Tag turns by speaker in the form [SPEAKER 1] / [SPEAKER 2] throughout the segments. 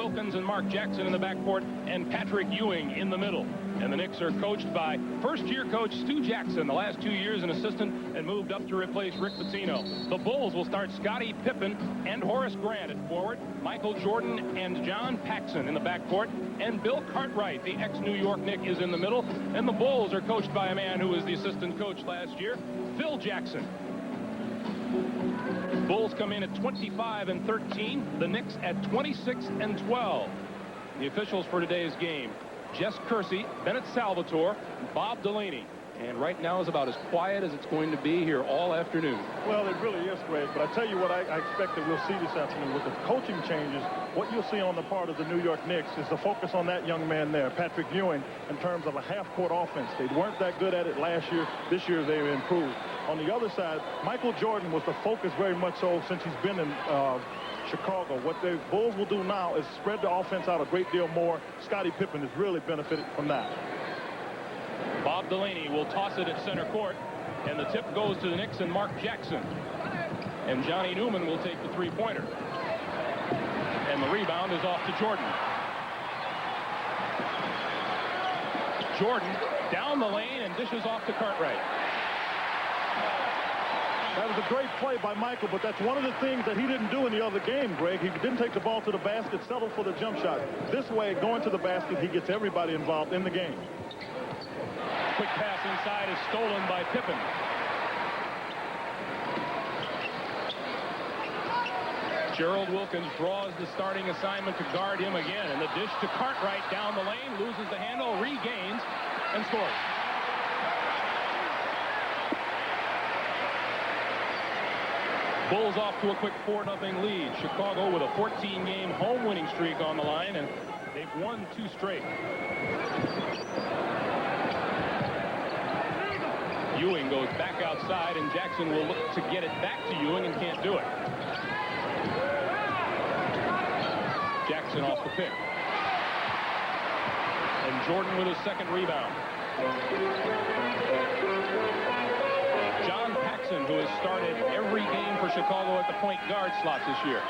[SPEAKER 1] Wilkins and Mark Jackson in the backcourt, and Patrick Ewing in the middle. And the Knicks are coached by first-year coach Stu Jackson, the last 2 years an assistant, and moved up to replace Rick Pitino. The Bulls will start Scottie Pippen and Horace Grant at forward, Michael Jordan and John Paxson in the backcourt, and Bill Cartwright, the ex-New York Knick, is in the middle. And the Bulls are coached by a man who was the assistant coach last year, Phil Jackson. Bulls come in at 25-13. The Knicks at 26-12. The officials for today's game: Jess Kersey, Bennett Salvatore, Bob Delaney. And right now is about as quiet as it's going to be here all afternoon.
[SPEAKER 2] Well, it really is, Greg. But I tell you what I expect that we'll see this afternoon with the coaching changes. What you'll see on the part of the New York Knicks is the focus on that young man there, Patrick Ewing, in terms of a half-court offense. They weren't that good at it last year. This year they've improved. On the other side, Michael Jordan was the focus very much so since he's been in Chicago. What the Bulls will do now is spread the offense out a great deal more. Scottie Pippen has really benefited from that.
[SPEAKER 1] Bob Delaney will toss it at center court, and the tip goes to the Knicks and Mark Jackson. And Johnny Newman will take the three-pointer. And the rebound is off to Jordan. Jordan down the lane and dishes off to Cartwright.
[SPEAKER 2] That was a great play by Michael, but that's one of the things that he didn't do in the other game, Greg. He didn't take the ball to the basket, settled for the jump shot. This way, going to the basket, he gets everybody involved in the game.
[SPEAKER 1] Quick pass inside is stolen by Pippen. Gerald Wilkins draws the starting assignment to guard him again, and the dish to Cartwright down the lane, loses the handle, regains, and scores. Bulls off to a quick 4-0 lead. Chicago with a 14-game home winning streak on the line, and they've won 2 straight. Ewing goes back outside, and Jackson will look to get it back to Ewing and can't do it. Jackson off the pick. And Jordan with his second rebound. John Paxson, who has started every game for Chicago at the point guard slots this year.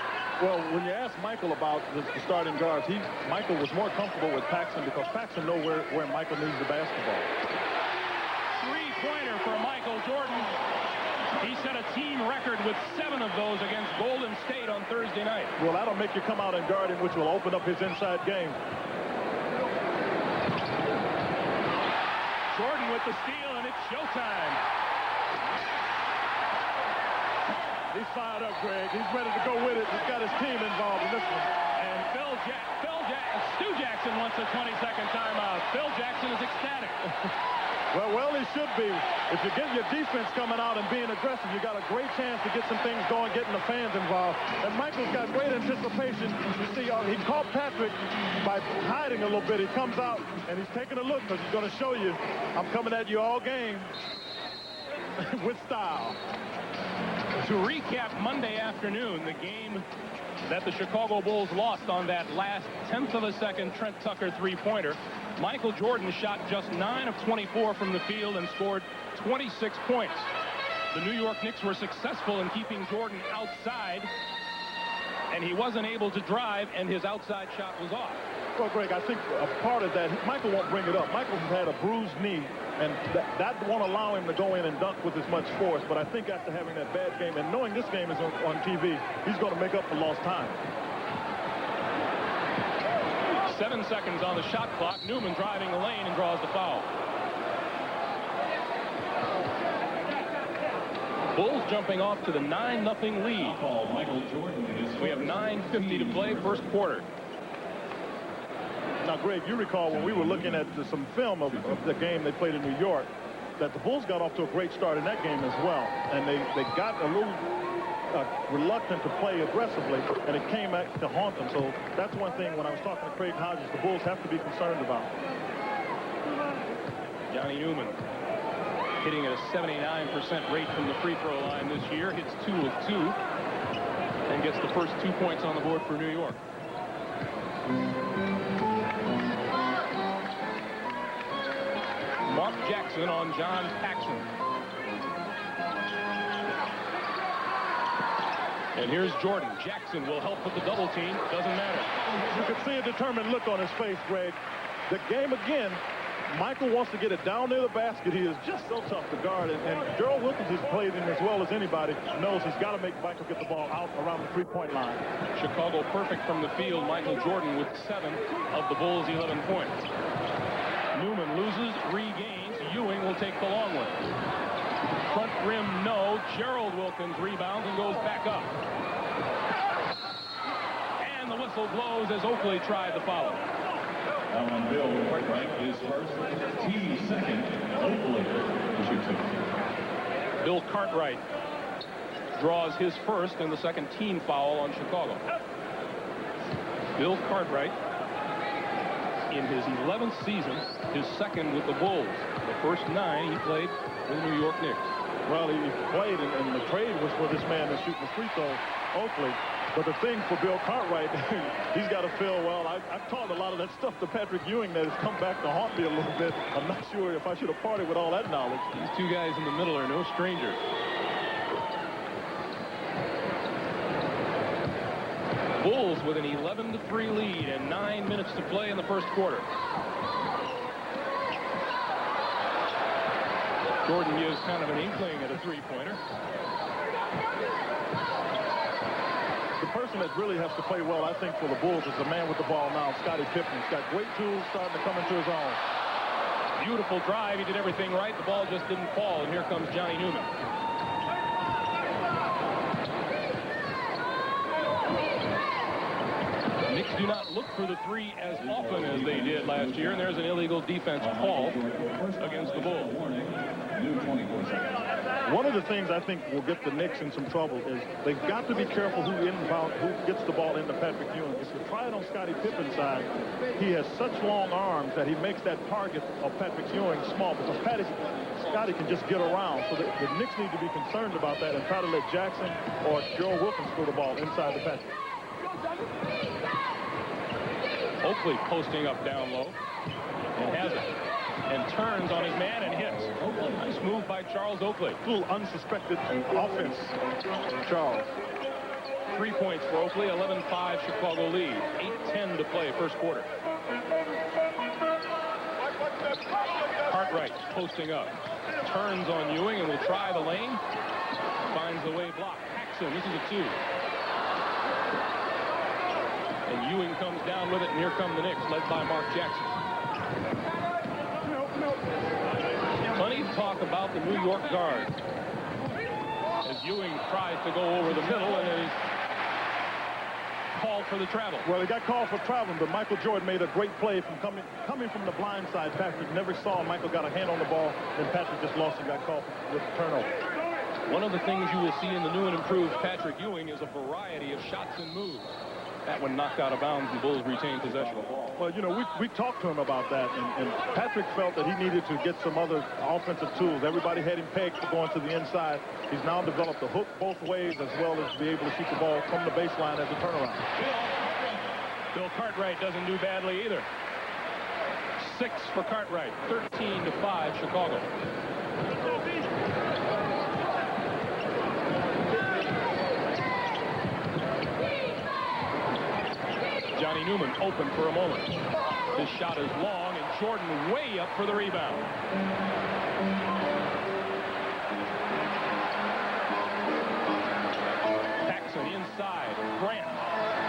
[SPEAKER 2] Well, when you ask Michael about the starting guards, Michael was more comfortable with Paxson because Paxson knows where Michael needs the basketball.
[SPEAKER 1] Three-pointer for Michael Jordan. He set a team record with 7 of those against Golden State on Thursday night.
[SPEAKER 2] Well, that'll make you come out and guard him, which will open up his inside game.
[SPEAKER 1] Jordan with the steal, and it's showtime.
[SPEAKER 2] He's fired up, Greg. He's ready to go with it. He's got his team involved in this one.
[SPEAKER 1] And Stu Jackson wants a 20-second timeout. Phil Jackson is ecstatic.
[SPEAKER 2] Well, he should be. If you get your defense coming out and being aggressive, you got a great chance to get some things going, getting the fans involved. And Michael's got great anticipation. You see, he caught Patrick by hiding a little bit. He comes out, and he's taking a look because he's going to show you, I'm coming at you all game with style.
[SPEAKER 1] To recap Monday afternoon, the game that the Chicago Bulls lost on that last 1/10 of a second Trent Tucker three-pointer. Michael Jordan shot just 9 of 24 from the field and scored 26 points. The New York Knicks were successful in keeping Jordan outside, and he wasn't able to drive, and his outside shot was off.
[SPEAKER 2] Well, Greg, I think a part of that, Michael won't bring it up. Michael has had a bruised knee, and that won't allow him to go in and dunk with as much force. But I think after having that bad game and knowing this game is on TV, he's going to make up for lost time.
[SPEAKER 1] 7 seconds on the shot clock. Newman driving the lane and draws the foul. Bulls jumping off to the 9-0 lead. We have 9:50 to play, first quarter.
[SPEAKER 2] Now, Greg, you recall when we were looking at some film of the game they played in New York, that the Bulls got off to a great start in that game as well. And they got a little reluctant to play aggressively, and it came back to haunt them. So that's one thing when I was talking to Craig Hodges, the Bulls have to be concerned about.
[SPEAKER 1] Johnny Newman hitting at a 79% rate from the free throw line this year, hits 2 of 2, and gets the first 2 points on the board for New York. Mark Jackson on John Paxson. And here's Jordan. Jackson will help with the double team. Doesn't matter.
[SPEAKER 2] You can see a determined look on his face, Greg. The game again. Michael wants to get it down near the basket. He is just so tough to guard. And Gerald Wilkins has played him as well as anybody. Knows he's got to make Michael get the ball out around the three-point line.
[SPEAKER 1] Chicago perfect from the field. Michael Jordan with 7 of the Bulls' 11 points. Newman loses, regains. Ewing will take the long one. Front rim, no. Gerald Wilkins rebounds and goes back up. And the whistle blows as Oakley tried the foul.
[SPEAKER 3] On Bill Cartwright, his first, team second, Oakley.
[SPEAKER 1] Bill Cartwright draws his first and the second team foul on Chicago. Bill Cartwright, in his 11th season, his second with the Bulls. The first 9 he played with the New York Knicks.
[SPEAKER 2] Well, he played, and the trade was for this man to shoot the free throw, Oakley. But the thing for Bill Cartwright, he's got to feel, well, I've taught a lot of that stuff to Patrick Ewing that has come back to haunt me a little bit. I'm not sure if I should have partied with all that knowledge.
[SPEAKER 1] These two guys in the middle are no strangers. Bulls with an 11-3 lead and 9 minutes to play in the first quarter. Jordan gives kind of an inkling at a three-pointer.
[SPEAKER 2] The person that really has to play well, I think, for the Bulls is the man with the ball now, Scottie Pippen. He's got great tools starting to come into his own.
[SPEAKER 1] Beautiful drive. He did everything right. The ball just didn't fall. And here comes Johnny Newman. Knicks do not look for the three as often as they did last year. And there's an illegal defense call against the Bulls.
[SPEAKER 2] One of the things I think will get the Knicks in some trouble is they've got to be careful who gets the ball into Patrick Ewing. If you try it on Scottie Pippen's side, he has such long arms that he makes that target of Patrick Ewing small because Scottie can just get around. So the Knicks need to be concerned about that and try to let Jackson or Gerald Wilkins throw the ball inside the Patrick.
[SPEAKER 1] Oakley posting up down low and has it. And turns on his man and hits. Nice move by Charles Oakley.
[SPEAKER 2] A little unsuspected offense, Charles.
[SPEAKER 1] 3 points for Oakley, 11-5 Chicago lead. 8:10 to play first quarter. Cartwright posting up. Turns on Ewing and will try the lane. Finds the way blocked. Paxson, this is a 2. And Ewing comes down with it, and here come the Knicks, led by Mark Jackson. Plenty of talk about the New York guard as Ewing tries to go over the middle and is called for the travel.
[SPEAKER 2] Well, he got called for traveling, but Michael Jordan made a great play from coming from the blind side. Patrick never saw Michael got a hand on the ball, and Patrick just lost and got called with the turnover.
[SPEAKER 1] One of the things you will see in the new and improved Patrick Ewing is a variety of shots and moves. That one knocked out of bounds, and Bulls retained possession.
[SPEAKER 2] Well, you know, we talked to him about that, and Patrick felt that he needed to get some other offensive tools. Everybody had him pegged for going to the inside. He's now developed a hook both ways as well as be able to shoot the ball from the baseline as a turnaround.
[SPEAKER 1] Bill Cartwright doesn't do badly either. 6 for Cartwright, 13-5 Chicago. Johnny Newman open for a moment. This shot is long, and Jordan way up for the rebound. Paxson inside. Grant.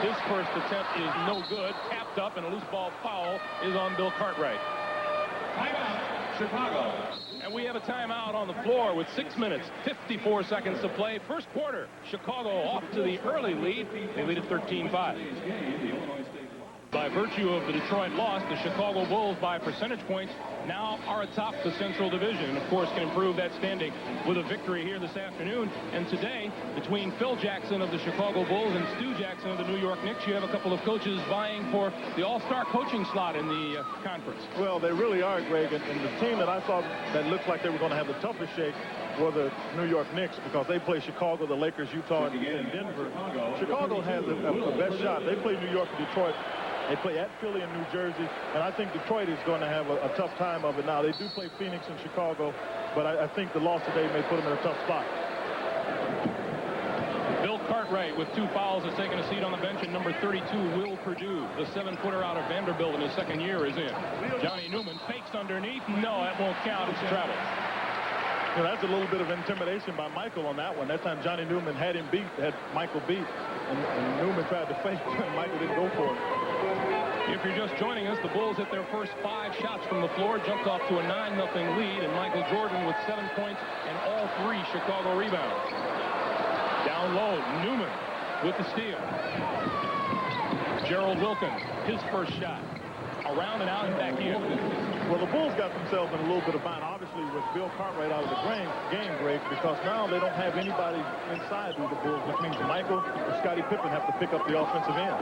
[SPEAKER 1] His first attempt is no good. Tapped up, and a loose ball foul is on Bill Cartwright.
[SPEAKER 3] Timeout, Chicago.
[SPEAKER 1] And we have a timeout on the floor with 6 minutes, 54 seconds to play. First quarter, Chicago off to the early lead. They lead at 13-5. By virtue of the Detroit loss, the Chicago Bulls by percentage points now are atop the Central Division, and of course can improve that standing with a victory here this afternoon. And today, between Phil Jackson of the Chicago Bulls and Stu Jackson of the New York Knicks, you have a couple of coaches vying for the all-star coaching slot in the conference.
[SPEAKER 2] Well, they really are, Greg, and the team that I thought that looked like they were going to have the toughest shake were the New York Knicks, because they play Chicago, the Lakers, Utah, and Denver. Chicago has the best shot. They play New York and Detroit. They play at Philly and New Jersey, and I think Detroit is going to have a tough time of it now. They do play Phoenix and Chicago, but I think the loss today may put them in a tough spot.
[SPEAKER 1] Bill Cartwright Cartwright with 2 fouls has taken a seat on the bench, and number 32, Will Perdue, the 7-footer out of Vanderbilt in his second year, is in. Johnny Newman fakes underneath. No, that won't count. It's travel.
[SPEAKER 2] You know, that's a little bit of intimidation by Michael on that one. That time Johnny Newman had Michael beat, and Newman tried to fake, and Michael didn't go for it.
[SPEAKER 1] If you're just joining us, the Bulls hit their first 5 shots from the floor, jumped off to a 9-0 lead, and Michael Jordan with 7 points and all 3 Chicago rebounds. Down low, Newman with the steal. Gerald Wilkins, his first shot. Around and out and back in.
[SPEAKER 2] Well, the Bulls got themselves in a little bit of bind, obviously, with Bill Cartwright out of the game, Greg, because now they don't have anybody inside with the Bulls, which means Michael or Scottie Pippen have to pick up the offensive end.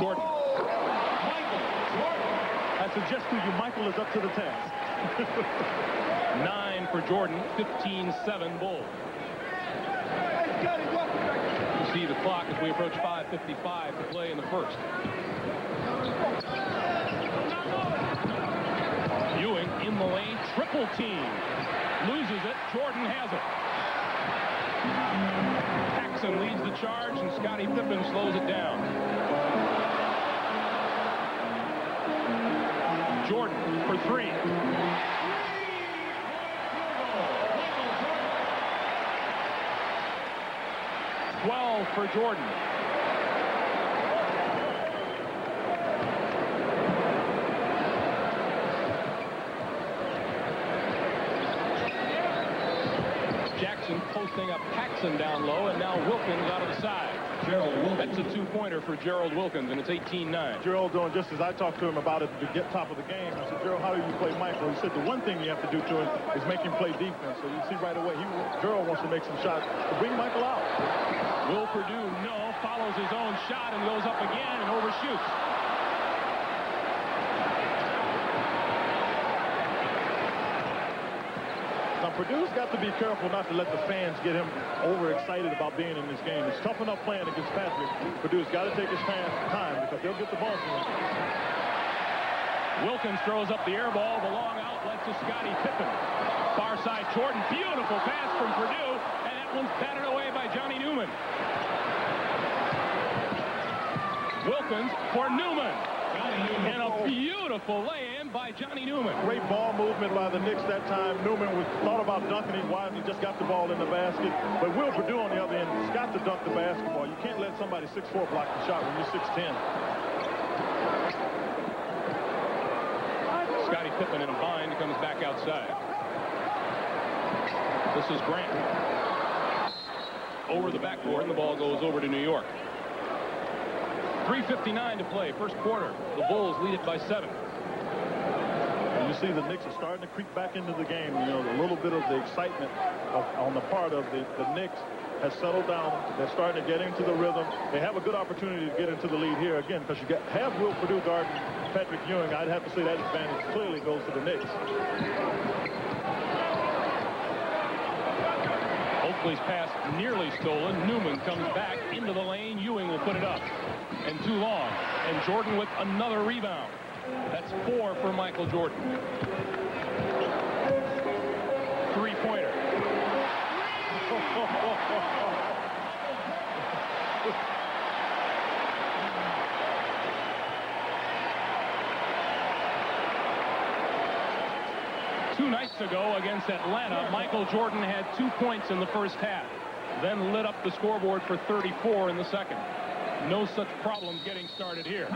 [SPEAKER 1] Jordan.
[SPEAKER 2] I suggest to you, Michael is up to the task.
[SPEAKER 1] 9 for Jordan, 15-7 Bulls. You see the clock as we approach 5:55 to play in the first. Ewing in the lane, triple team. Loses it, Jordan has it. Paxson leads the charge, and Scottie Pippen slows it down. Jordan for 3. For Jordan. Jackson posting up Paxson down low, and now Wilkins out of the side. That's a 2-pointer for Gerald Wilkins, and it's 18-9.
[SPEAKER 2] Gerald doing just as I talked to him about it at the top of the game. I said, Gerald, how do you play Michael? He said the one thing you have to do to him is make him play defense. So you see right away, Gerald wants to make some shots to bring Michael out.
[SPEAKER 1] Will Perdue, follows his own shot and goes up again and overshoots.
[SPEAKER 2] Now, Purdue's got to be careful not to let the fans get him overexcited about being in this game. It's tough enough playing against Patrick. Purdue's got to take his time because they'll get the ball to him.
[SPEAKER 1] Wilkins throws up the air ball, the long outlet to Scottie Pippen. Far side Jordan, beautiful pass from Perdue, and that one's batted away by Johnny Newman. Wilkins for Newman. And a beautiful lay-in by Johnny Newman.
[SPEAKER 2] Great ball movement by the Knicks that time. Newman thought about dunking it wide, and he just got the ball in the basket. But Will Perdue on the other end has got to dunk the basketball. You can't let somebody 6'4" block the shot when you're 6'10".
[SPEAKER 1] Scottie Pippen in a bind, comes back outside. This is Grant. Over the backboard, and the ball goes over to New York. 3:59 to play, first quarter. The Bulls lead it by 7.
[SPEAKER 2] And you see the Knicks are starting to creep back into the game. You know, a little bit of the excitement on the part of the Knicks has settled down. They're starting to get into the rhythm. They have a good opportunity to get into the lead here again because you have Will Perdue guarding Patrick Ewing. I'd have to say that advantage clearly goes to the Knicks.
[SPEAKER 1] Oakley's pass nearly stolen. Newman comes back into the lane. Ewing will put it up. And too long. And Jordan with another rebound. That's 4 for Michael Jordan. 3-pointer. Two nights ago against Atlanta, Michael Jordan had 2 points in the first half, then lit up the scoreboard for 34 in the second. No such problem getting started here.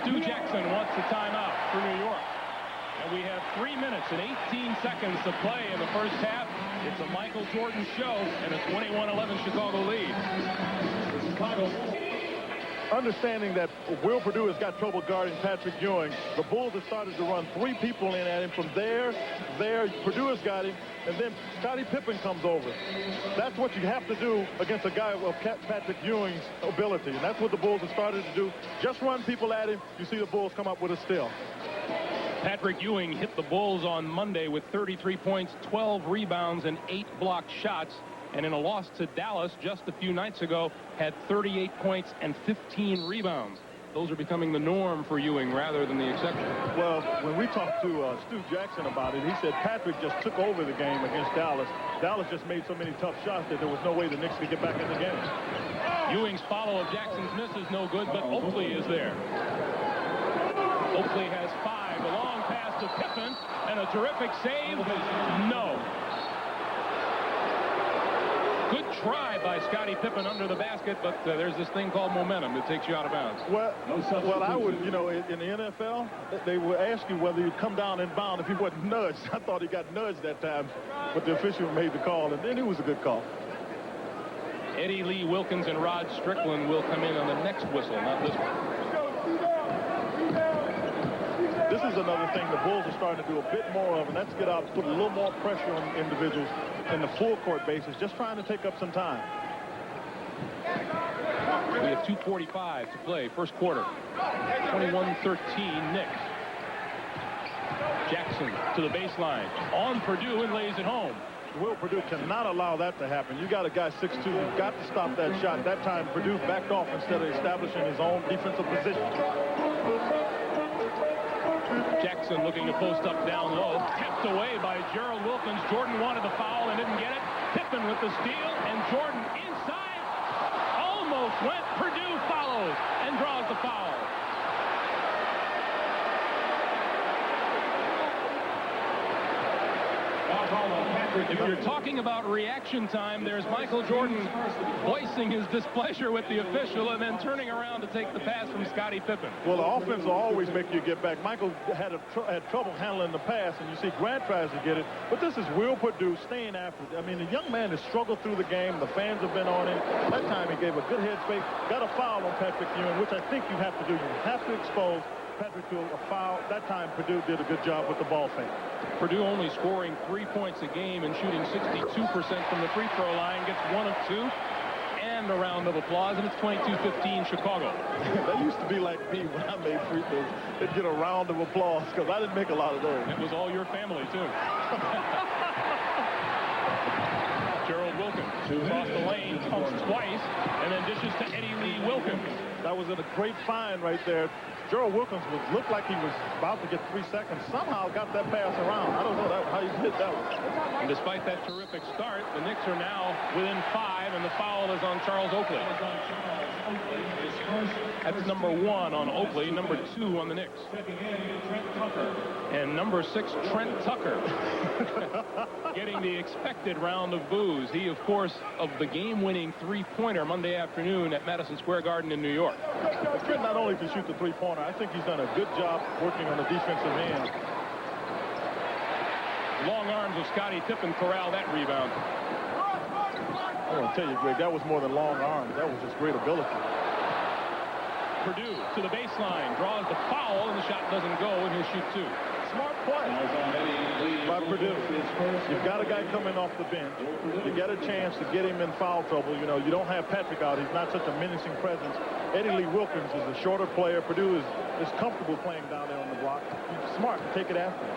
[SPEAKER 1] Stu Jackson wants the timeout for New York. And we have 3 minutes and 18 seconds to play in the first half. It's a Michael Jordan show and a 21-11 Chicago lead.
[SPEAKER 2] Understanding that Will Perdue has got trouble guarding Patrick Ewing, the Bulls have started to run 3 people in at him from there. Perdue has got him, and then Scottie Pippen comes over. That's what you have to do against a guy of Patrick Ewing's ability, and that's what the Bulls have started to do. Just run people at him. You see the Bulls come up with a steal.
[SPEAKER 1] Patrick Ewing hit the Bulls on Monday with 33 points, 12 rebounds, and 8 blocked shots. And in a loss to Dallas just a few nights ago, had 38 points and 15 rebounds. those are becoming the norm for Ewing rather than the exception.
[SPEAKER 2] Well, when we talked to Stu Jackson about it, he said Patrick just took over the game against Dallas. Dallas just made so many tough shots that there was no way the Knicks could get back in the game.
[SPEAKER 1] Ewing's follow of Jackson's miss is no good, but Oakley is there. Oakley has 5. A long pass to Pippen, and a terrific save. No. Good try by Scottie Pippen under the basket, but there's this thing called momentum that takes you out of bounds.
[SPEAKER 2] Well, I would, in the NFL, they would ask you whether you'd come down inbound if he wasn't nudged. I thought he got nudged that time, but the official made the call, and then it was a good call.
[SPEAKER 1] Eddie Lee Wilkins and Rod Strickland will come in on the next whistle, not this one.
[SPEAKER 2] This is another thing the Bulls are starting to do a bit more of, and that's get out and put a little more pressure on individuals in the full court basis, just trying to take up some time.
[SPEAKER 1] We have 2:45 to play, first quarter. 21-13 Knicks. Jackson to the baseline, on Purdue and lays it home.
[SPEAKER 2] Will Purdue cannot allow that to happen. You got a guy 6'2", you've got to stop that shot. That time Purdue backed off instead of establishing his own defensive position.
[SPEAKER 1] Jackson looking to post up down low. Tipped away by Gerald Wilkins. Jordan wanted the foul and didn't get it. Pippen with the steal, and Jordan inside. Almost went. Purdue follows and draws the foul. If you're talking about reaction time, there's Michael Jordan voicing his displeasure with the official and then turning around to take the pass from Scottie Pippen.
[SPEAKER 2] Well, the offense will always make you get back. Michael had trouble handling the pass, and you see Grant tries to get it, but this is Will Purdue staying after it. I mean, the young man has struggled through the game. The fans have been on him. That time he gave a good headspace, got a foul on Patrick Ewing, which I think you have to do. You have to expose Patrick to a foul. That time Purdue did a good job with the ball fake.
[SPEAKER 1] Purdue only scoring 3 points a game and shooting 62% from the free throw line, gets 1 of 2 and a round of applause, and it's 22-15 Chicago.
[SPEAKER 2] That used to be like me when I made free throws. They'd get a round of applause because I didn't make a lot of those.
[SPEAKER 1] It was all your family too. Gerald Wilkins across the lane, pumps twice, and then dishes to Eddie Lee Wilkins.
[SPEAKER 2] That was a great find right there. Gerald Wilkins looked like he was about to get 3 seconds. Somehow got that pass around. I don't know how he did that one.
[SPEAKER 1] And despite that terrific start, the Knicks are now within 5, and the foul is on Charles Oakley. That's number 1 on Oakley, number 2 on the Knicks. And number 6, Trent Tucker, getting the expected round of boos. He, of course, of the game-winning three-pointer Monday afternoon at Madison Square Garden in New York.
[SPEAKER 2] Trent not only can shoot the three-pointer, I think he's done a good job working on the defensive end.
[SPEAKER 1] Long arms of Scottie Pippen corral that rebound.
[SPEAKER 2] I want to tell you, Greg, that was more than long arms. That was just great ability.
[SPEAKER 1] Purdue to the baseline, draws the foul, and the shot doesn't go, and he'll shoot 2.
[SPEAKER 2] Smart play by Purdue. You've got a guy coming off the bench. You get a chance to get him in foul trouble. You know, you don't have Patrick out. He's not such a menacing presence. Eddie Lee Wilkins is a shorter player. Purdue is comfortable playing down there on the block. He's smart to take it after him.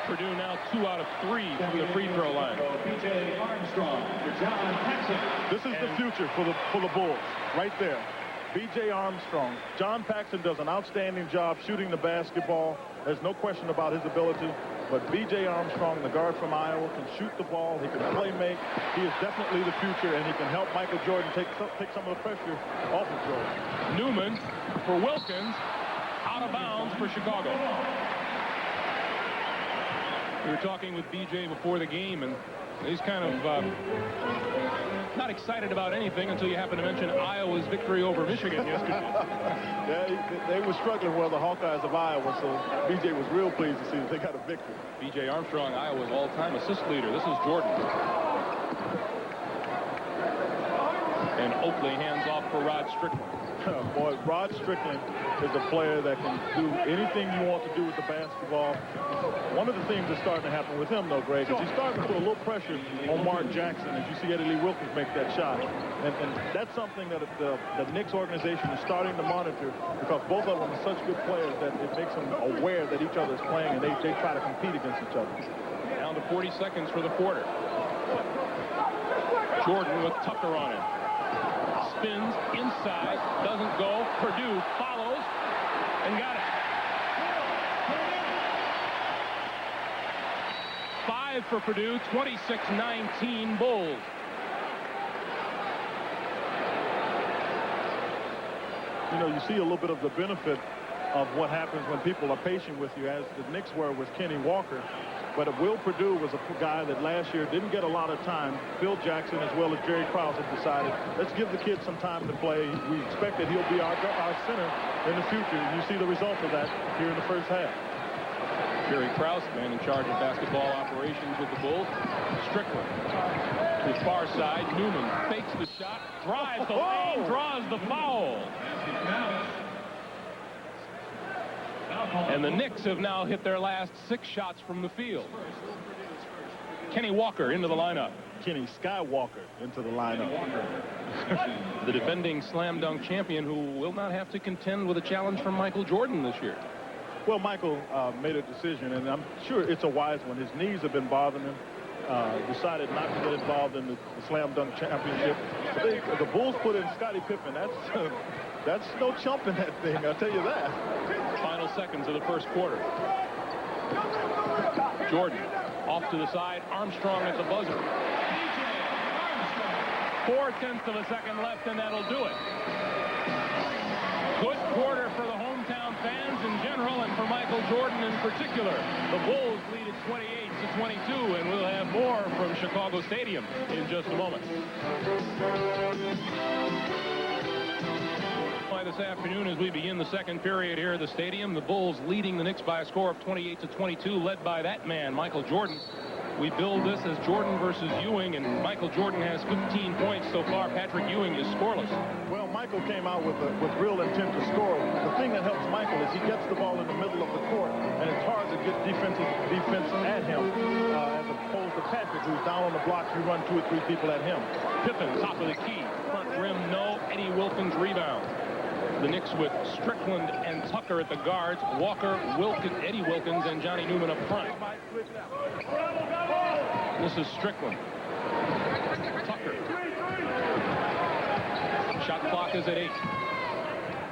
[SPEAKER 1] Purdue now 2 out of 3 from the free throw line.
[SPEAKER 3] B.J. Armstrong for John Paxson.
[SPEAKER 2] This is the future for the Bulls, right there. B.J. Armstrong. John Paxson does an outstanding job shooting the basketball. There's no question about his ability. But B.J. Armstrong, the guard from Iowa, can shoot the ball. He can play make. He is definitely the future, and he can help Michael Jordan take some of the pressure off of Jordan.
[SPEAKER 1] Newman for Wilkins, out of bounds for Chicago. We were talking with B.J. before the game, and he's kind of not excited about anything until you happen to mention Iowa's victory over Michigan yesterday.
[SPEAKER 2] Yeah, they were struggling with the Hawkeyes of Iowa, so B.J. was real pleased to see that they got a victory.
[SPEAKER 1] B.J. Armstrong, Iowa's all-time assist leader. This is Jordan. And Oakley hands off for Rod Strickland.
[SPEAKER 2] Boy, Rod Strickland is a player that can do anything you want to do with the basketball. One of the things that's starting to happen with him, though, Greg, is he's starting to put a little pressure on Mark Jackson as you see Eddie Lee Wilkins make that shot. And that's something that the Knicks organization is starting to monitor because both of them are such good players that it makes them aware that each other is playing and they try to compete against each other.
[SPEAKER 1] Down to 40 seconds for the quarter. Jordan with Tucker on him. spins inside, doesn't go. Purdue follows and got it. 5 for Purdue, 26-19 Bulls.
[SPEAKER 2] You know, you see a little bit of the benefit of what happens when people are patient with you, as the Knicks were with Kenny Walker. But Will Purdue was a guy that last year didn't get a lot of time. Phil Jackson as well as Jerry Krause have decided, let's give the kid some time to play. We expect that he'll be our center in the future. You see the result of that here in the first half.
[SPEAKER 1] Jerry Krause, man in charge of basketball operations with the Bulls. Strickland to the far side. Newman fakes the shot, drives the lane, draws the foul. And the Knicks have now hit their last 6 shots from the field. Kenny Walker into the lineup.
[SPEAKER 2] Kenny Skywalker into the lineup.
[SPEAKER 1] The defending slam dunk champion, who will not have to contend with a challenge from Michael Jordan this year.
[SPEAKER 2] Well, Michael made a decision, and I'm sure it's a wise one. His knees have been bothering him. Decided not to get involved in the slam dunk championship. But the Bulls put in Scottie Pippen. That's no chump in that thing, I'll tell you that.
[SPEAKER 1] Final seconds of the first quarter. Jordan off to the side. Armstrong at the buzzer. 0.4 of a second left, and that'll do it. Good quarter for the hometown fans in general, and for Michael Jordan in particular. The Bulls lead at 28-22, and we'll have more from Chicago Stadium in just a moment. This afternoon, as we begin the second period here at the stadium, the Bulls leading the Knicks by a score of 28-22, led by that man, Michael Jordan. We build this as Jordan versus Ewing, and Michael Jordan has 15 points so far. Patrick Ewing is scoreless.
[SPEAKER 2] Well, Michael came out with real intent to score. The thing that helps Michael is he gets the ball in the middle of the court, and it's hard to get defense at him, as opposed to Patrick, who's down on the blocks. You run 2 or 3 people at him.
[SPEAKER 1] Pippen, top of the key. Front rim, no. Eddie Wilkins rebound. The Knicks with Strickland and Tucker at the guards. Walker, Eddie Wilkins, and Johnny Newman up front. This is Strickland. Tucker. Shot clock is at 8.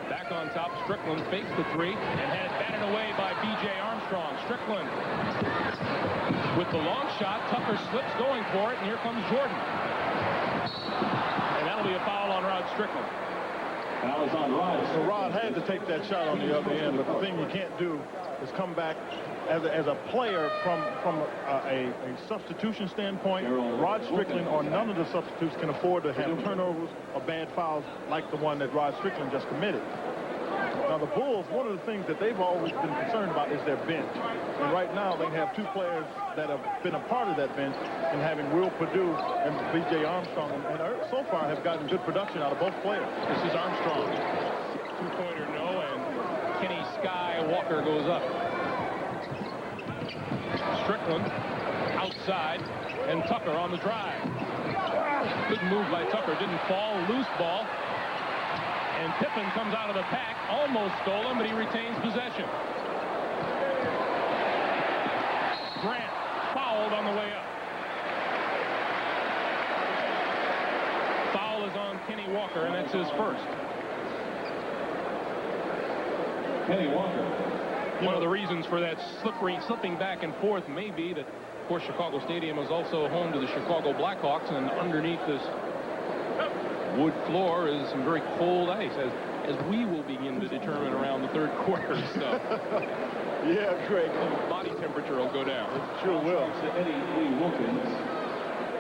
[SPEAKER 1] Back on top, Strickland fakes the 3 and has batted away by B.J. Armstrong. Strickland with the long shot. Tucker slips going for it, and here comes Jordan. And that'll be a foul on Rod Strickland.
[SPEAKER 2] So Rod had to take that shot on the other end, but the thing you can't do is come back as a player from a substitution standpoint. Rod Strickland or none of the substitutes can afford to have turnovers or bad fouls like the one that Rod Strickland just committed. Now the Bulls, one of the things that they've always been concerned about is their bench. And right now they have 2 players that have been a part of that bench, and having Will Purdue and B.J. Armstrong, and so far have gotten good production out of both players.
[SPEAKER 1] This is Armstrong. 2-pointer no, and Kenny Skywalker goes up. Strickland outside, and Tucker on the drive. Good move by Tucker, didn't fall, loose ball. And Pippen comes out of the pack, almost stolen, but he retains possession. Grant fouled on the way up. Foul is on Kenny Walker, and that's his first.
[SPEAKER 3] Kenny Walker.
[SPEAKER 1] One of the reasons for that slipping back and forth may be that, of course, Chicago Stadium is also home to the Chicago Blackhawks, and underneath this wood floor is some very cold ice, as we will begin to determine around the third quarter. So.
[SPEAKER 2] Yeah, Greg.
[SPEAKER 1] Body temperature will go down.
[SPEAKER 2] It sure will.
[SPEAKER 3] Eddie Wilkins.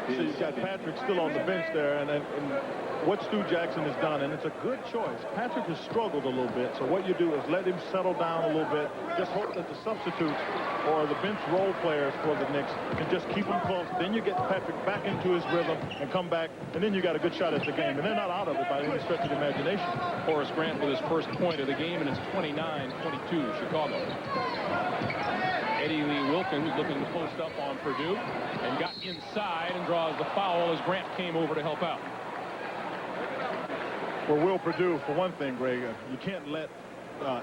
[SPEAKER 2] So you've got Patrick still on the bench there, and what Stu Jackson has done, and it's a good choice. Patrick has struggled a little bit, so what you do is let him settle down a little bit. Just hope that the substitutes or the bench role players for the Knicks can just keep him close. Then you get Patrick back into his rhythm and come back, and then you got a good shot at the game. And they're not out of it by any stretch of the imagination.
[SPEAKER 1] Horace Grant with his first point of the game, and it's 29-22 Chicago. Eddie Lee Wilkins looking to post up on Purdue and got inside and draws the foul as Grant came over to help out.
[SPEAKER 2] For Will Purdue, for one thing, Greg, you can't let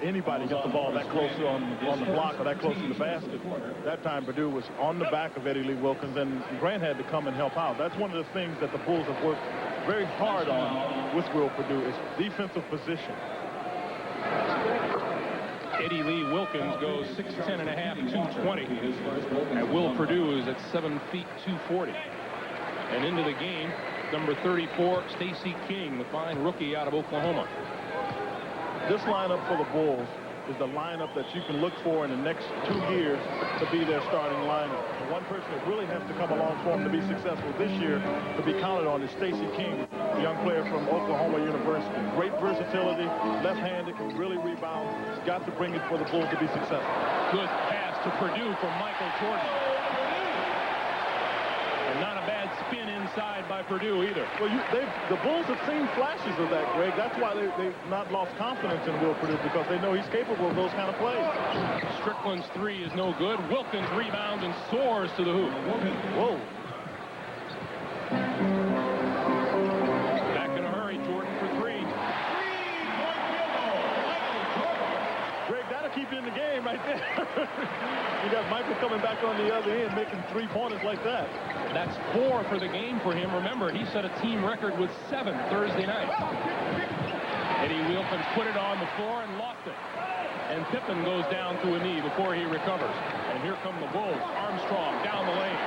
[SPEAKER 2] anybody get the ball that close on the block or that close to the basket. That time Purdue was on the back of Eddie Lee Wilkins, and Grant had to come and help out. That's one of the things that the Bulls have worked very hard on with Will Perdue is defensive position.
[SPEAKER 1] Eddie Lee Wilkins goes 6'10 and a half, 220. And Will Perdue is at 7 feet, 240. And into the game, number 34, Stacey King, the fine rookie out of Oklahoma.
[SPEAKER 2] This lineup for the Bulls is the lineup that you can look for in the next 2 years to be their starting lineup. The one person that really has to come along for them to be successful this year to be counted on is Stacey King, a young player from Oklahoma University. Great versatility, left-handed, can really rebound. He's got to bring it for the Bulls to be successful.
[SPEAKER 1] Good pass to Perdue from Michael Jordan. And not a bad spin inside by Perdue either.
[SPEAKER 2] Well, the Bulls have seen flashes of that, Greg. That's why they've not lost confidence in Will Perdue, because they know he's capable of those kind of plays.
[SPEAKER 1] Strickland's three is no good. Wilkins rebounds and soars to the hoop.
[SPEAKER 2] Whoa.
[SPEAKER 1] Back in a hurry, Jordan for three.
[SPEAKER 2] Greg, that'll keep you in the game right there. You got Michael coming back on the other end, making three-pointers like that.
[SPEAKER 1] That's 4 for the game for him. Remember, he set a team record with 7 Thursday night. Eddie Wilkins put it on the floor and lost it. And Pippen goes down to a knee before he recovers. And here come the Bulls. Armstrong down the lane.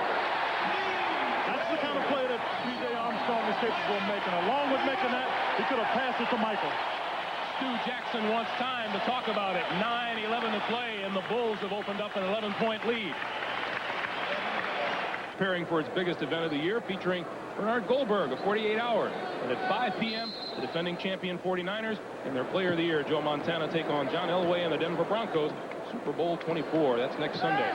[SPEAKER 2] That's the kind of play that B.J. Armstrong is capable of making. Along with making that, he could have passed it to Michael.
[SPEAKER 1] Stu Jackson wants time to talk about it. 9:11 to play, and the Bulls have opened up an 11-point lead. Preparing for its biggest event of the year, featuring Bernard Goldberg of 48 Hours. And at 5 p.m., the defending champion 49ers and their player of the year, Joe Montana, take on John Elway and the Denver Broncos. Super Bowl 24. That's next Sunday.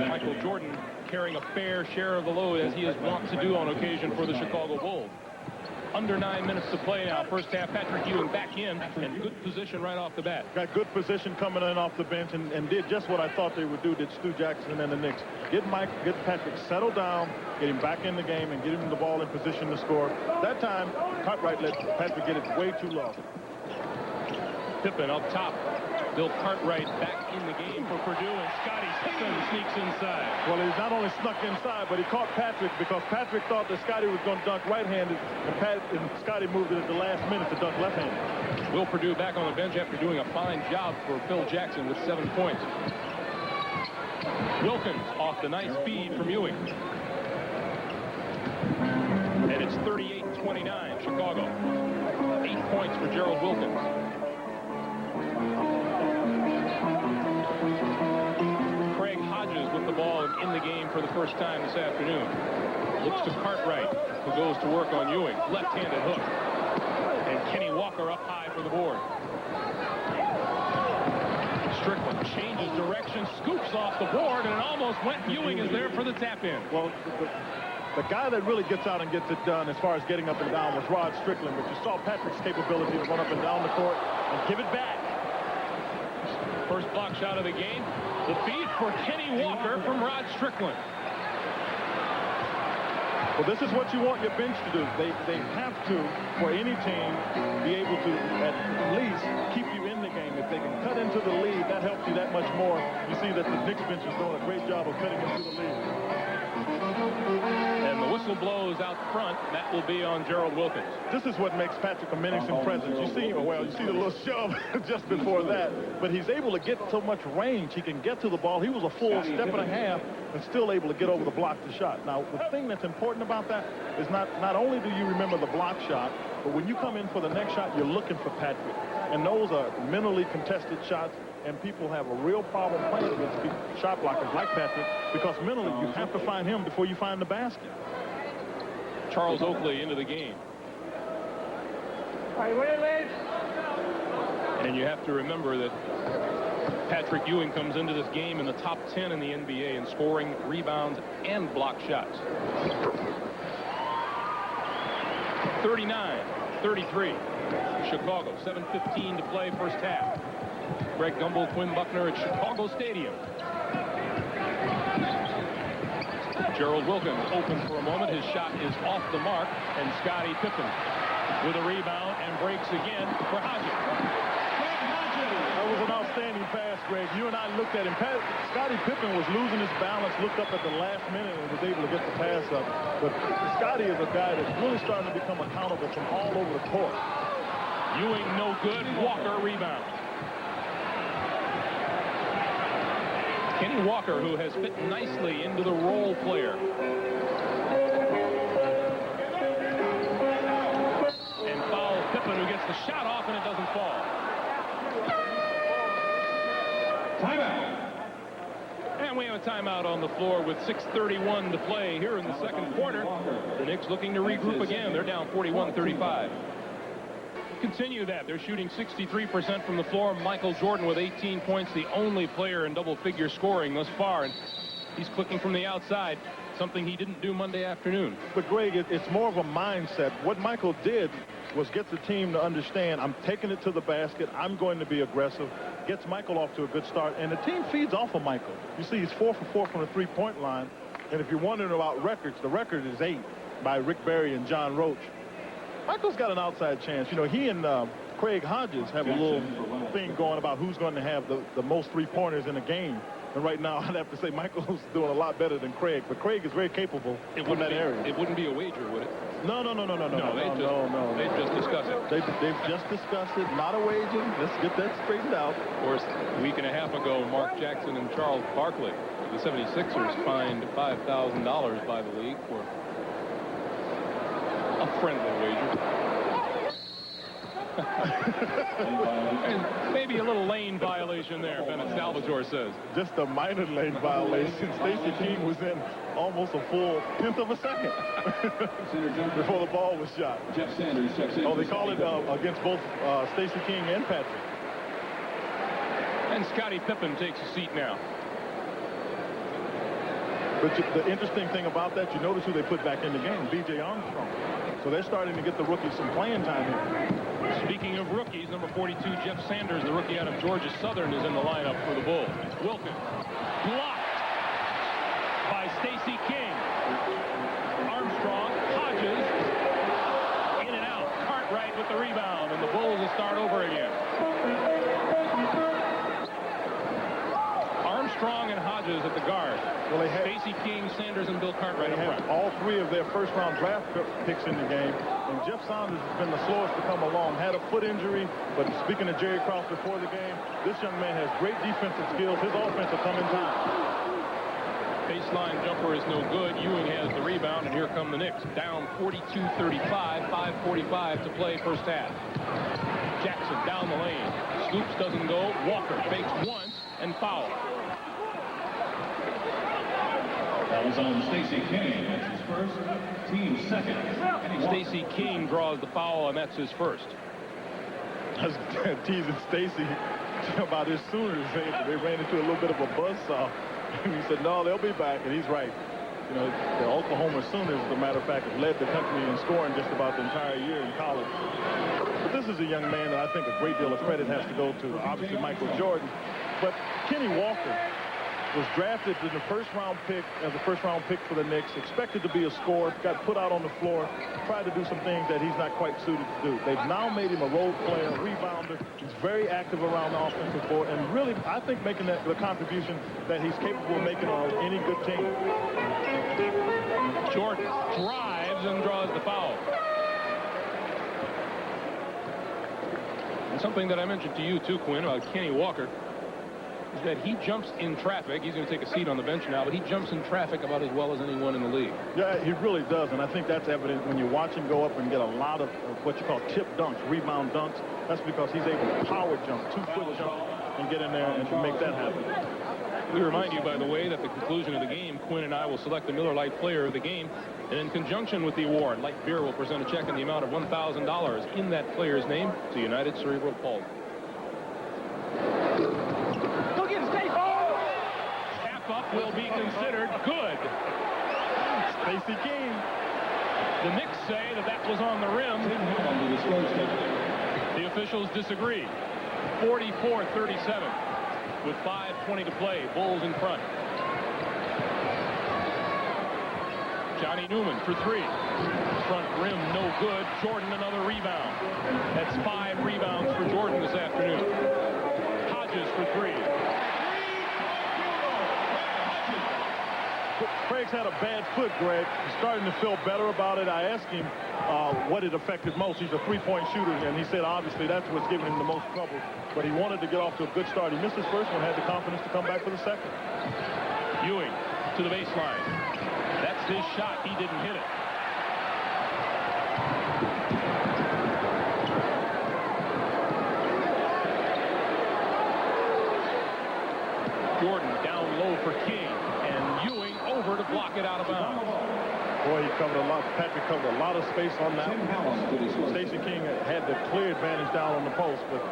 [SPEAKER 1] Michael Jordan carrying a fair share of the load, as he is wont to do on occasion for the Chicago Bulls. Under 9 minutes to play now. First half, Patrick Ewing back in, and good position right off the bat.
[SPEAKER 2] Got good position coming in off the bench, and did just what I thought they would do, did Stu Jackson and the Knicks. Get Patrick settled down, get him back in the game, and get him the ball in position to score. That time, Cartwright let Patrick get it way too low.
[SPEAKER 1] Pippen up top. Bill Cartwright back in the game for Perdue, and Scottie Pippen sneaks inside.
[SPEAKER 2] Well, he's not only snuck inside, but he caught Patrick, because Patrick thought that Scottie was going to dunk right-handed, and Scottie moved it at the last minute to dunk left-handed.
[SPEAKER 1] Will Perdue back on the bench after doing a fine job for Phil Jackson with 7 points. Wilkins off the nice feed from Ewing. And it's 38-29, Chicago. 8 points for Gerald Wilkins. Craig Hodges with the ball in the game for the first time this afternoon. Looks to Cartwright, who goes to work on Ewing. Left-handed hook. And Kenny Walker up high for the board. Strickland changes direction, scoops off the board, and it almost went. Ewing is there for the tap-in.
[SPEAKER 2] Well, the guy that really gets out and gets it done as far as getting up and down was Rod Strickland, but you saw Patrick's capability to run up and down the court and give it back.
[SPEAKER 1] First block shot of the game. The feed for Kenny Walker from Rod Strickland.
[SPEAKER 2] Well, this is what you want your bench to do. They have to, for any team, be able to at least keep you in the game. If they can cut into the lead, that helps you that much more. You see that the Knicks bench is doing a great job of cutting into the lead.
[SPEAKER 1] And the whistle blows out front. That will be on Gerald Wilkins.
[SPEAKER 2] This is what makes Patrick a menacing presence. You see, well, you see the little shove just before that, but he's able to get so much range. He can get to the ball. He was a full step and a half and still able to get over the block to shot. Now, the thing that's important about that is not only do you remember the block shot, but when you come in for the next shot, you're looking for Patrick. And those are mentally contested shots, and people have a real problem playing against shot blockers like Patrick, because mentally you have to find him before you find the basket.
[SPEAKER 1] Charles Oakley into the game. And you have to remember that Patrick Ewing comes into this game in the top 10 in the NBA in scoring, rebounds, and block shots. 39-33. Chicago, 7:15 to play first half. Greg Gumbel, Quinn Buckner at Chicago Stadium. Gerald Wilkins open for a moment. His shot is off the mark, and Scottie Pippen with a rebound and breaks again for Hodges.
[SPEAKER 2] That was an outstanding pass, Greg. You and I looked at him. Scottie Pippen was losing his balance, looked up at the last minute and was able to get the pass up. But Scottie is a guy that's really starting to become accountable from all over the court.
[SPEAKER 1] Ewing no good. Walker rebounds. Kenny Walker, who has fit nicely into the role player. And fouls Pippen, who gets the shot off, and it doesn't fall.
[SPEAKER 3] Timeout.
[SPEAKER 1] And we have a timeout on the floor with 6:31 to play here in the second quarter. The Knicks looking to regroup again. They're down 41-35. Continue that. They're shooting 63% from the floor. Michael Jordan with 18 points, the only player in double-figure scoring thus far. And he's clicking from the outside, something he didn't do Monday afternoon.
[SPEAKER 2] But, Greg, it's more of a mindset. What Michael did was get the team to understand, I'm taking it to the basket. I'm going to be aggressive. Gets Michael off to a good start. And the team feeds off of Michael. You see, he's 4 for 4 from the three-point line. And if you're wondering about records, the record is 8 by Rick Barry and John Roach. Michael's got an outside chance. You know, he and Craig Hodges have a little thing going about who's going to have the most three-pointers in a game. And right now, I'd have to say Michael's doing a lot better than Craig. But Craig is very capable in that area.
[SPEAKER 1] It wouldn't be a wager, would it?
[SPEAKER 2] No.
[SPEAKER 1] They just discussed it.
[SPEAKER 2] They've just discussed it. Not a wager. Let's get that straightened out.
[SPEAKER 1] Of course, a week and a half ago, Mark Jackson and Charles Barkley, the 76ers, fined $5,000 by the league for a friendly wager. And maybe a little lane violation there, Bennett Salvatore says.
[SPEAKER 2] Just a minor lane violation. Stacey King was in almost a full 10th of a second before the ball was shot.
[SPEAKER 3] Jeff Sanders checks in.
[SPEAKER 2] Oh, they call it against both Stacey King and Patrick.
[SPEAKER 1] And Scottie Pippen takes a seat now.
[SPEAKER 2] But the interesting thing about that, you notice who they put back in the game, B.J. Armstrong. So they're starting to get the rookies some playing time here.
[SPEAKER 1] Speaking of rookies, number 42, Jeff Sanders, the rookie out of Georgia Southern, is in the lineup for the Bulls. Wilkins, blocked by Stacey King. Armstrong, Hodges, in and out. Cartwright with the rebound, and the Bulls will start over again. Armstrong and Hodges at the guard.
[SPEAKER 2] Well, they have
[SPEAKER 1] Stacey King, Sanders, and Bill Cartwright up front.
[SPEAKER 2] all three of their first-round draft picks in the game. And Jeff Sanders has been the slowest to come along. Had a foot injury, but speaking to Jerry Krause before the game, this young man has great defensive skills. His offense will come in time.
[SPEAKER 1] Baseline jumper is no good. Ewing has the rebound, and here come the Knicks. Down 42-35, 5:45 to play first half. Jackson down the lane. Scoops doesn't go. Walker fakes once and foul.
[SPEAKER 3] That was on Stacey King. That's his first. Team second.
[SPEAKER 1] Stacey King draws the foul, and that's his first.
[SPEAKER 2] I was teasing Stacey about his Sooners. They ran into a little bit of a buzzsaw. And he said, no, they'll be back. And he's right. You know, the Oklahoma Sooners, as a matter of fact, have led the country in scoring just about the entire year in college. But this is a young man that I think a great deal of credit has to go to, obviously, Michael Jordan. But Kenny Walker was drafted in the first-round pick as a first-round pick for the Knicks, expected to be a scorer, got put out on the floor, tried to do some things that he's not quite suited to do. They've now made him a role player, a rebounder. He's very active around the offensive board, and really, I think, making the contribution that he's capable of making on any good team.
[SPEAKER 1] Jordan drives and draws the foul. And something that I mentioned to you, too, Quinn, about Kenny Walker, is that he jumps in traffic. He's going to take a seat on the bench now, but he jumps in traffic about as well as anyone in the league.
[SPEAKER 2] Yeah, he really does, and I think that's evident when you watch him go up and get a lot of what you call tip dunks, rebound dunks. That's because he's able to power jump, 2-foot jump, and get in there and to make that happen.
[SPEAKER 1] We remind you, by the way, that at the conclusion of the game, Quinn and I will select the Miller Lite player of the game, and in conjunction with the award, Light Beer will present a check in the amount of $1,000 in that player's name to United Cerebral Palsy. Up will be considered good.
[SPEAKER 2] Stacey King.
[SPEAKER 1] The Knicks say that was on the rim. The officials disagree. 44-37 with 5:20 to play. Bulls in front. Johnny Newman for three. Front rim, no good. Jordan, another rebound. That's 5 rebounds for Jordan this afternoon. Hodges for three.
[SPEAKER 2] Craig's had a bad foot, Greg. He's starting to feel better about it. I asked him what it affected most. He's a three-point shooter, and he said obviously that's what's giving him the most trouble. But he wanted to get off to a good start. He missed his first one, had the confidence to come back for the second.
[SPEAKER 1] Ewing to the baseline. That's his shot. He didn't hit it. Jordan down low for King, and Ewing over to block it out of bounds.
[SPEAKER 2] Boy, he covered a lot. Patrick covered a lot of space on that one. Stacey King had the clear advantage down on the post, but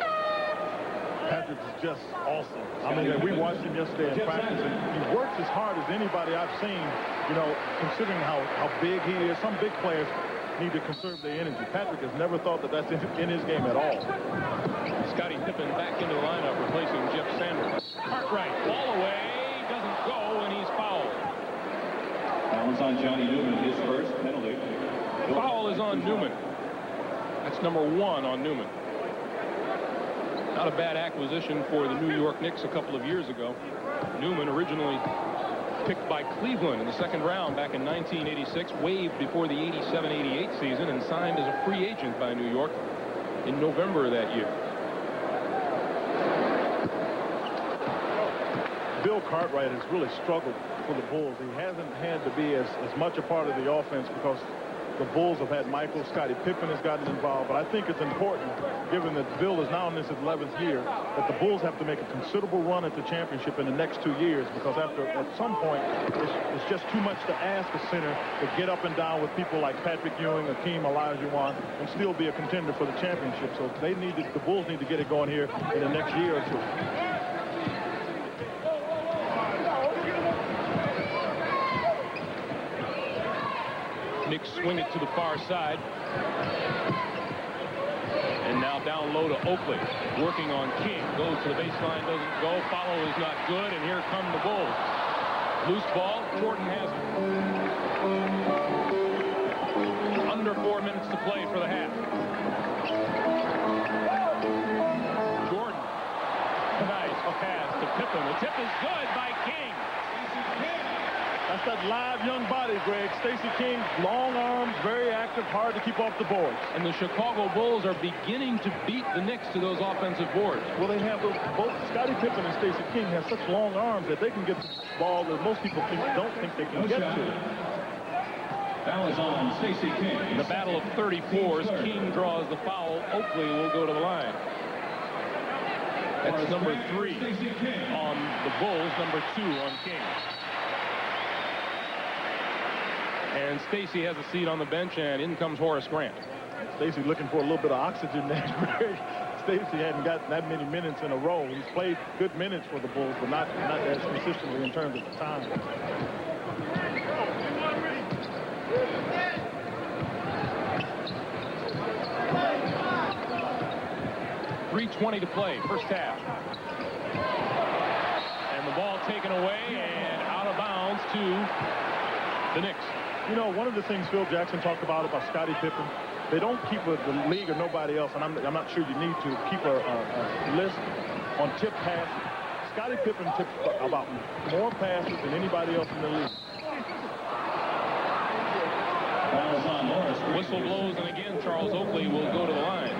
[SPEAKER 2] Patrick is just awesome. I mean, we watched him yesterday in practice, and he works as hard as anybody I've seen, you know, considering how big he is. Some big players need to conserve their energy. Patrick has never thought that that's in his game at all.
[SPEAKER 1] Scottie Pippen back into the lineup, replacing Jeff Sanders. Cartwright, ball away, doesn't go, and he's fouled.
[SPEAKER 3] Foul is on Johnny Newman, his first penalty.
[SPEAKER 1] Foul is on Newman. That's number 1 on Newman. Not a bad acquisition for the New York Knicks a couple of years ago. Newman originally picked by Cleveland in the second round back in 1986, waived before the 87-88 season, and signed as a free agent by New York in November of that year.
[SPEAKER 2] Bill Cartwright has really struggled for the Bulls. He hasn't had to be as much a part of the offense because the Bulls have had Michael. Scottie Pippen has gotten involved. But I think it's important, given that Bill is now in his 11th year, that the Bulls have to make a considerable run at the championship in the next 2 years, because at some point, it's just too much to ask a center to get up and down with people like Patrick Ewing, Hakeem Olajuwon, and still be a contender for the championship. So the Bulls need to get it going here in the next year or two.
[SPEAKER 1] Knicks swing it to the far side. And now down low to Oakley. Working on King. Goes to the baseline, doesn't go. Follow is not good, and here come the Bulls. Loose ball. Jordan has it. Under 4 minutes to play for the half. Jordan. Nice pass to Pippen. The tip is good by King.
[SPEAKER 2] That's that live young body, Greg. Stacey King, long arms, very active, hard to keep off the boards.
[SPEAKER 1] And the Chicago Bulls are beginning to beat the Knicks to those offensive boards.
[SPEAKER 2] Well, they have both Scottie Pippen and Stacey King have such long arms that they can get the ball that most people don't think they can get to.
[SPEAKER 3] Foul is on Stacey King.
[SPEAKER 1] In the battle of 34s, King draws the foul. Oakley will go to the line. That's number 3 on the Bulls, number 2 on King. And Stacey has a seat on the bench, and in comes Horace Grant.
[SPEAKER 2] Stacey looking for a little bit of oxygen there. Stacey hadn't gotten that many minutes in a row. He's played good minutes for the Bulls, but not as consistently in terms of the time.
[SPEAKER 1] .320 to play, first half. And the ball taken away and out of bounds to the Knicks.
[SPEAKER 2] You know, one of the things Phil Jackson talked about Scottie Pippen, they don't keep the league or nobody else, and I'm not sure you need to keep a list on tip passes. Scottie Pippen tipped about more passes than anybody else in the league.
[SPEAKER 1] Whistle blows, and again, Charles Oakley will go to the line.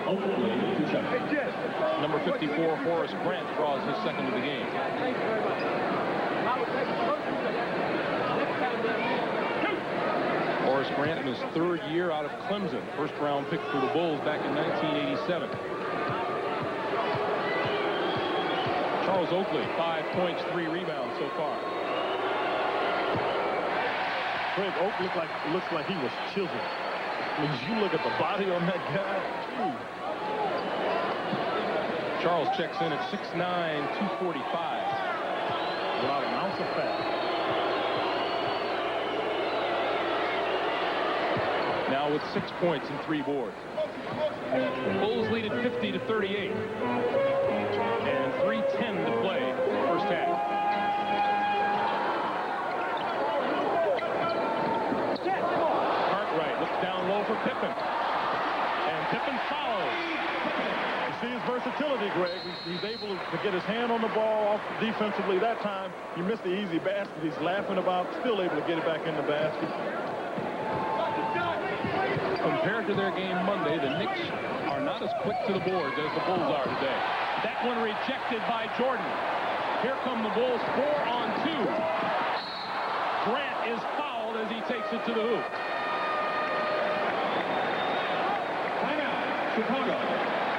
[SPEAKER 1] Number 54, Horace Grant, draws his second of the game. Horace Grant in his 3rd year out of Clemson. First-round pick for the Bulls back in 1987. Charles Oakley, 5 points, 3 rebounds so far.
[SPEAKER 2] Greg, Oakley looks like he was chiseled. As you look at the body on that guy, geez.
[SPEAKER 1] Charles checks in at 6'9", 245.
[SPEAKER 2] Without an ounce of fat.
[SPEAKER 1] Now with 6 points and 3 boards. Bulls lead at 50-38. And 3:10 to play first half. Pippen. And Pippen follows.
[SPEAKER 2] You see his versatility, Greg. He's able to get his hand on the ball off defensively. That time, he missed the easy basket he's laughing about, still able to get it back in the basket.
[SPEAKER 1] Compared to their game Monday, the Knicks are not as quick to the boards as the Bulls are today. That one rejected by Jordan. Here come the Bulls, 4-on-2. Grant is fouled as he takes it to the hoop.
[SPEAKER 3] Timeout, Chicago.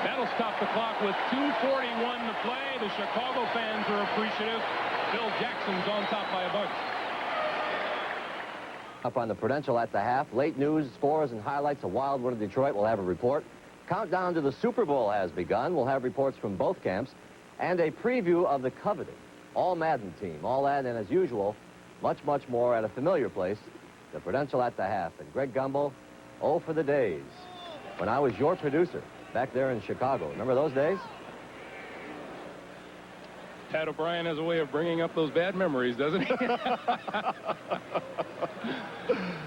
[SPEAKER 1] That'll stop the clock with 2:41 to play. The Chicago fans are appreciative. Phil Jackson's on top by a bunch.
[SPEAKER 4] Up on the Prudential at the half. Late news, scores, and highlights of Wildwood and Detroit. We'll have a report. Countdown to the Super Bowl has begun. We'll have reports from both camps and a preview of the coveted All-Madden team. All that, and as usual, much, much more at a familiar place, the Prudential at the half. And Greg Gumbel, oh, for the days when I was your producer back there in Chicago. Remember those days?
[SPEAKER 1] Pat O'Brien has a way of bringing up those bad memories, doesn't he?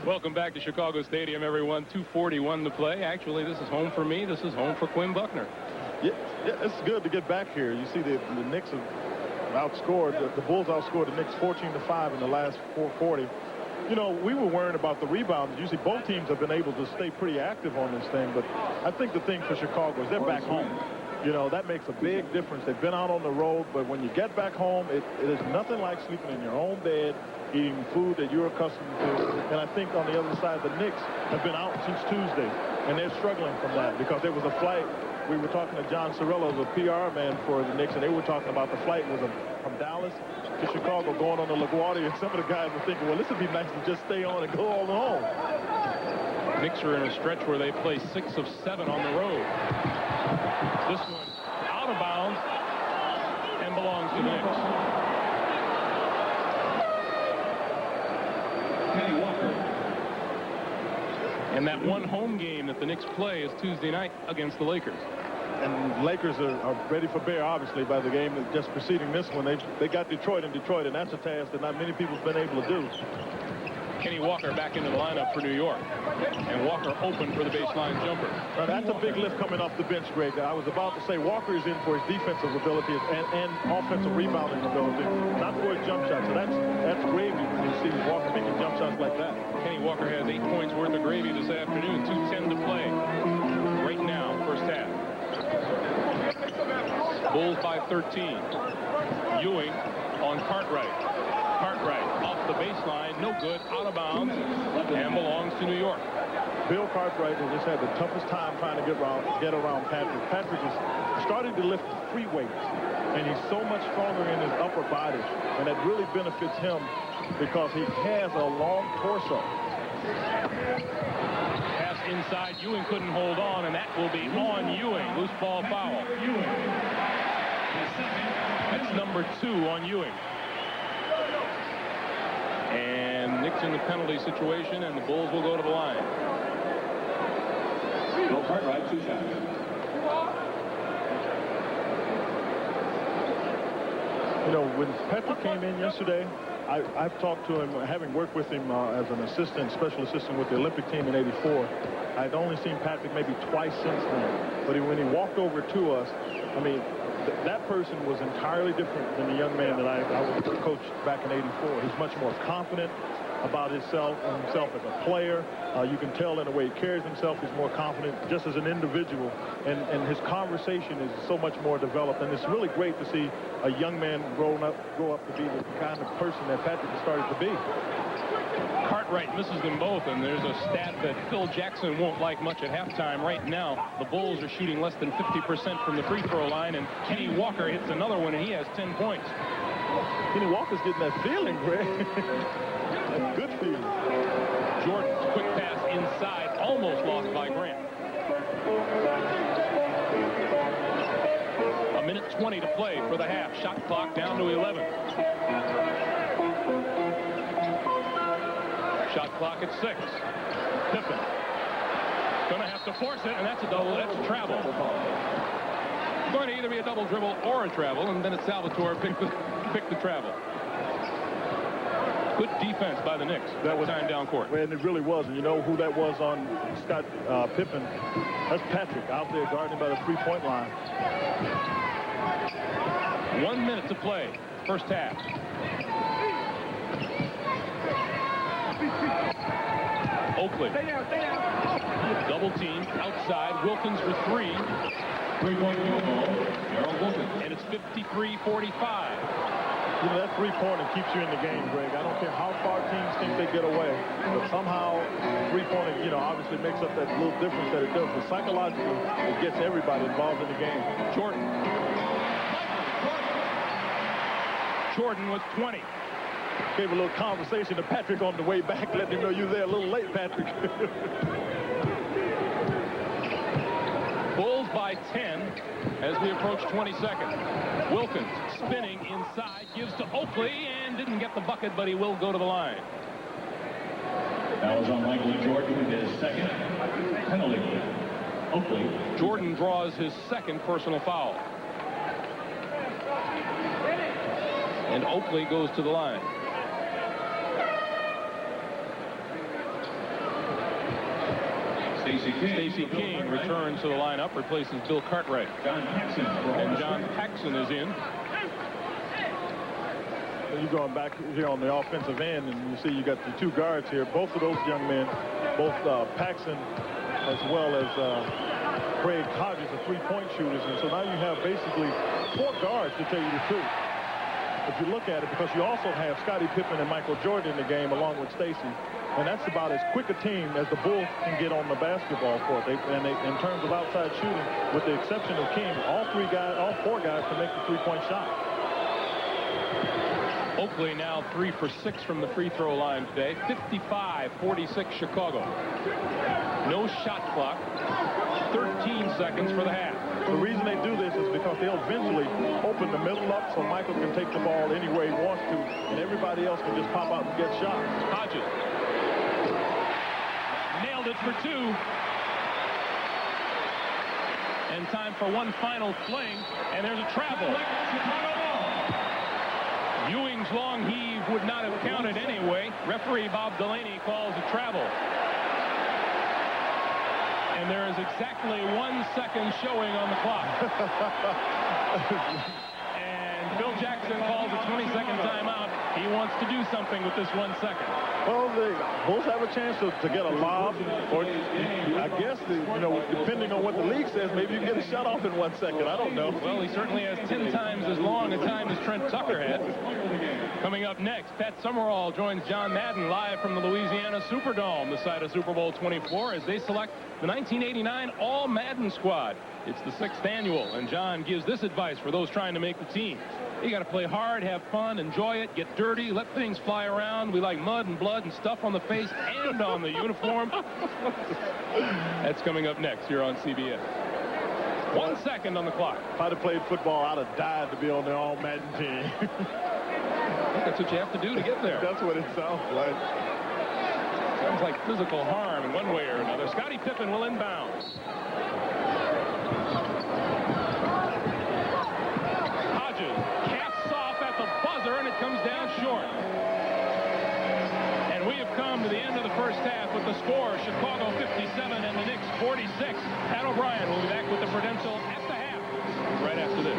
[SPEAKER 1] Welcome back to Chicago Stadium, everyone. 2:41 to play. Actually, this is home for me. This is home for Quinn Buckner.
[SPEAKER 2] Yeah, it's good to get back here. You see the Knicks have outscored, the Bulls outscored the Knicks 14-5 in the last 4:40. You know, we were worried about the rebounds. Usually both teams have been able to stay pretty active on this thing, but I think the thing for Chicago is they're back home. You know, that makes a big difference. They've been out on the road, but when you get back home, it is nothing like sleeping in your own bed, eating food that you're accustomed to. And I think on the other side, the Knicks have been out since Tuesday, and they're struggling from that because there was a flight. We were talking to John Cirillo, the PR man for the Knicks, and they were talking about the flight was from Dallas to Chicago going on the LaGuardia, and some of the guys were thinking, well, this would be nice to just stay on and go all home.
[SPEAKER 1] Knicks are in a stretch where they play 6 of 7 on the road. This one out of bounds and belongs to the Knicks.
[SPEAKER 3] Kenny Walker.
[SPEAKER 1] And that one home game that the Knicks play is Tuesday night against the Lakers.
[SPEAKER 2] And Lakers are ready for bear, obviously, by the game that just preceding this one. They got Detroit in Detroit, and that's a task that not many people have been able to do.
[SPEAKER 1] Kenny Walker back into the lineup for New York. And Walker open for the baseline jumper.
[SPEAKER 2] Now, that's a big lift coming off the bench, Greg. I was about to say Walker is in for his defensive ability and offensive rebounding ability, not for his jump shot. So that's gravy when you see Walker making jump shots like that.
[SPEAKER 1] Kenny Walker has 8 points worth of gravy this afternoon. 2:10 to play right now, first half. Bulls by 13. Ewing on Cartwright. Cartwright off the baseline, no good, out of bounds, and belongs to New York.
[SPEAKER 2] Bill Cartwright has just had the toughest time trying to get around Patrick. Patrick is starting to lift free weights, and he's so much stronger in his upper body, and that really benefits him because he has a long torso.
[SPEAKER 1] Pass inside, Ewing couldn't hold on, and that will be on Ewing. Loose ball foul. That's number 2 on Ewing. And Knicks in the penalty situation, and the Bulls will go to the line.
[SPEAKER 3] Bill Cartwright, 2 shots.
[SPEAKER 2] You know, when Patrick came in yesterday, I've talked to him, having worked with him as an assistant, special assistant with the Olympic team in '84. I'd only seen Patrick maybe twice since then. But when he walked over to us, I mean, that person was entirely different than the young man that I coached back in '84. He's much more confident about himself as a player. You can tell in the way he carries himself. He's more confident just as an individual, and his conversation is so much more developed. And it's really great to see a young man grow up to be the kind of person that Patrick has started to be.
[SPEAKER 1] Cartwright misses them both, and there's a stat that Phil Jackson won't like much at halftime. Right now, the Bulls are shooting less than 50% from the free throw line, and Kenny Walker hits another one, and he has 10 points.
[SPEAKER 2] Kenny Walker's getting that feeling, Greg. That good feeling.
[SPEAKER 1] Jordan's quick pass inside, almost lost by Grant. 1:20 to play for the half. Shot clock down to 11. Shot clock at 6. Pippen going to have to force it, and that's a double. That's travel. It's going to either be a double dribble or a travel, and then it's Salvatore pick the travel. Good defense by the Knicks. That was time down court.
[SPEAKER 2] And it really was. And you know who that was on Scott Pippen? That's Patrick out there guarding by the three-point line.
[SPEAKER 1] 1 minute to play. First half. Oakley. Double team outside. Wilkins for three.
[SPEAKER 3] Three-point field goal, Gerald Wilkins.
[SPEAKER 1] And it's 53-45.
[SPEAKER 2] You know, that three-pointer keeps you in the game, Greg. I don't care how far teams think they get away, but somehow three-pointer, you know, obviously makes up that little difference that it does. But psychologically, it gets everybody involved in the game.
[SPEAKER 1] Jordan with 20.
[SPEAKER 2] Gave a little conversation to Patrick on the way back, letting him know you're there a little late, Patrick.
[SPEAKER 1] Bulls by 10 as we approach 20 seconds. Wilkins spinning inside, gives to Oakley and didn't get the bucket, but he will go to the line.
[SPEAKER 3] That was on Michael Jordan, his second penalty. Oakley.
[SPEAKER 1] Jordan draws his second personal foul. And Oakley goes to the line. Stacey King returns to the lineup, replaces Bill Cartwright. And John Paxson is in.
[SPEAKER 2] You're going back here on the offensive end, and you see you got the two guards here. Both of those young men, both Paxson as well as Craig Hodges, are three-point shooters. And so now you have basically four guards, to tell you the truth. If you look at it, because you also have Scottie Pippen and Michael Jordan in the game along with Stacey. And that's about as quick a team as the Bulls can get on the basketball court. In terms of outside shooting, with the exception of King, all four guys can make the three-point shot.
[SPEAKER 1] Oakley now 3 for 6 from the free throw line today. 55-46 Chicago. No shot clock. 13 seconds for the half.
[SPEAKER 2] The reason they do this is because they'll eventually open the middle up so Michael can take the ball anywhere he wants to, and everybody else can just pop out and get shots.
[SPEAKER 1] Hodges. Nailed it for two. And time for one final fling, and there's a travel. Ewing's long heave would not have counted anyway. Referee Bob Delaney calls a travel. And there is exactly 1 second showing on the clock. And Phil Jackson calls a 20-second timeout. He wants to do something with this 1 second.
[SPEAKER 2] Well, the Bulls have a chance to get a lob, or I guess, depending on what the league says, maybe you can get a shot off in 1 second. I don't know.
[SPEAKER 1] Well, he certainly has 10 times as long a time as Trent Tucker had. Coming up next, Pat Summerall joins John Madden live from the Louisiana Superdome, the site of Super Bowl 24, as they select the 1989 All-Madden squad. It's the 6th annual, and John gives this advice for those trying to make the team. You got to play hard, have fun, enjoy it, get dirty, let things fly around. We like mud and blood and stuff on the face and on the uniform. That's coming up next here on CBS. 1 second on the clock.
[SPEAKER 2] If I'd have played football, I'd have died to be on the All-Madden team.
[SPEAKER 1] I think that's what you have to do to get there.
[SPEAKER 2] That's what it sounds like.
[SPEAKER 1] Sounds like physical harm in one way or another. Scottie Pippen will inbound. Hodges casts off at the buzzer, and it comes down short. And we have come to the end of the first half with the score, Chicago 57 and the Knicks 46. Pat O'Brien will be back with the Prudential at the half right after this.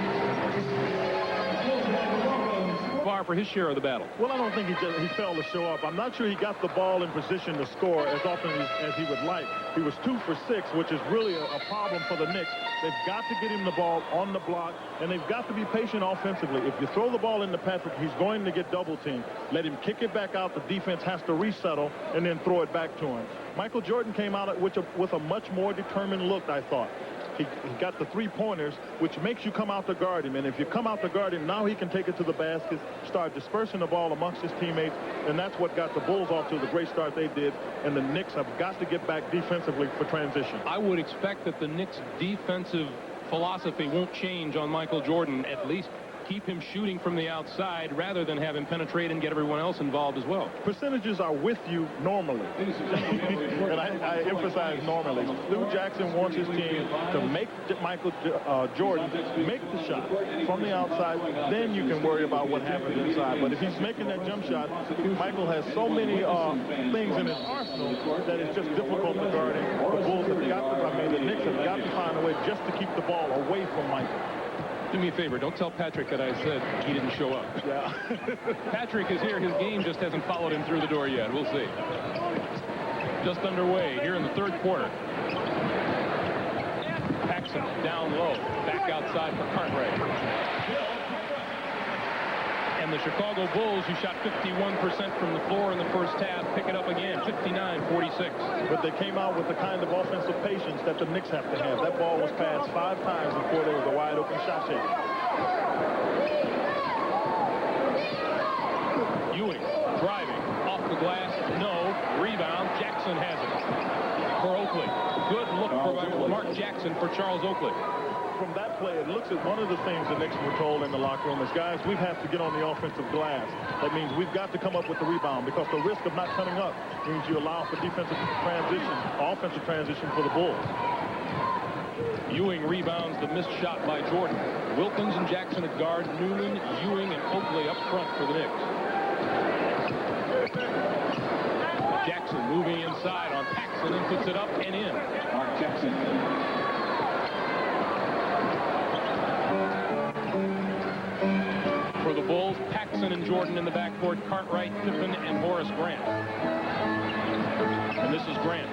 [SPEAKER 1] Far for his share of the battle.
[SPEAKER 2] Well, I don't think he failed to show up. I'm not sure he got the ball in position to score as often as he would like. He was 2 for 6, which is really a problem for the Knicks. They've got to get him the ball on the block, and they've got to be patient offensively. If you throw the ball into Patrick, he's going to get double teamed. Let him kick it back out. The defense has to resettle and then throw it back to him. Michael Jordan came out with a much more determined look, I thought. He got the three-pointers, which makes you come out to guard him. And if you come out to guard him, now he can take it to the basket, start dispersing the ball amongst his teammates. And that's what got the Bulls off to the great start they did. And the Knicks have got to get back defensively for transition.
[SPEAKER 1] I would expect that the Knicks' defensive philosophy won't change on Michael Jordan, at least keep him shooting from the outside rather than have him penetrate and get everyone else involved as well.
[SPEAKER 2] Percentages are with you normally. And I emphasize normally. Stu Jackson wants his team to make Michael Jordan make the shot from the outside. Then you can worry about what happens inside. But if he's making that jump shot, Michael has so many things in his arsenal that it's just difficult to guard him. The Bulls have got to, the Knicks have got to find a way just to keep the ball away from Michael.
[SPEAKER 1] Do me a favor, don't tell Patrick that I said he didn't show up.
[SPEAKER 2] Yeah.
[SPEAKER 1] Patrick is here. His game just hasn't followed him through the door yet. We'll see. Just underway here in the third quarter. Paxson down low. Back outside for Cartwright. And the Chicago Bulls, who shot 51% from the floor in the first half, pick it up again, 59-46.
[SPEAKER 2] But they came out with the kind of offensive patience that the Knicks have to have. That ball was passed 5 times before there was a wide open shot taken.
[SPEAKER 1] Ewing driving off the glass, no. Rebound, Jackson has it for Oakley. Good look for Mark Jackson for Charles Oakley.
[SPEAKER 2] From that play, it looks at one of the things the Knicks were told in the locker room is, guys, we have to get on the offensive glass. That means we've got to come up with the rebound, because the risk of not coming up means you allow for defensive transition, offensive transition for the Bulls.
[SPEAKER 1] Ewing rebounds the missed shot by Jordan. Wilkins and Jackson at guard, Newman, Ewing, and Oakley up front for the Knicks. Jackson moving inside on Paxson and puts it up and in.
[SPEAKER 3] Mark Jackson.
[SPEAKER 1] For the Bulls, Paxson and Jordan in the backcourt, Cartwright, Pippen, and Horace Grant. And this is Grant.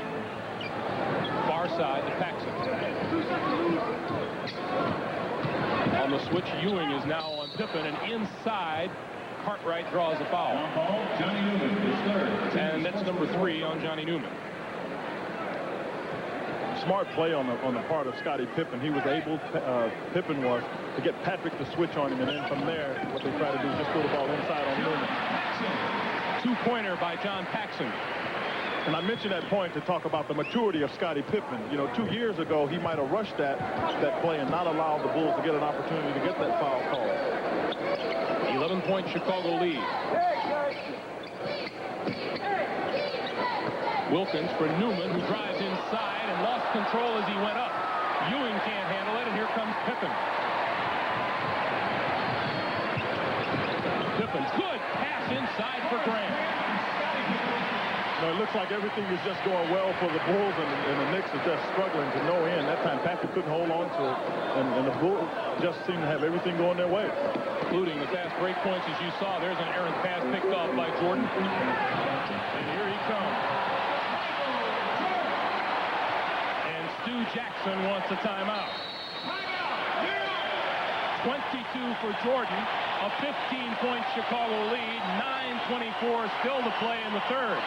[SPEAKER 1] Far side to Paxson. On the switch, Ewing is now on Pippen, and inside, Cartwright draws a foul.
[SPEAKER 3] Johnny Newman is third.
[SPEAKER 1] And that's number 3 on Johnny Newman.
[SPEAKER 2] Smart play on the part of Scottie Pippen. He was able, Pippen was, to get Patrick to switch on him, and then from there, what they try to do is just throw the ball inside on Newman.
[SPEAKER 1] 2-pointer by John Paxson.
[SPEAKER 2] And I mentioned that point to talk about the maturity of Scottie Pippen. You know, 2 years ago, he might have rushed that play and not allowed the Bulls to get an opportunity to get that foul call.
[SPEAKER 1] 11-point Chicago lead. Wilkins for Newman, who drives inside and lost control as he went up. Ewing can't handle it, and here comes Pippen. Pippen, good pass inside for Grant.
[SPEAKER 2] Now, it looks like everything is just going well for the Bulls, and the Knicks are just struggling to no end. That time, Patrick couldn't hold on to it, and the Bulls just seem to have everything going their way.
[SPEAKER 1] Including the fast break points, as you saw. There's an errant pass picked off by Jordan. And here he comes. Stu Jackson wants a timeout. 22 for Jordan, a 15-point Chicago lead, 9:24 still to play in the third.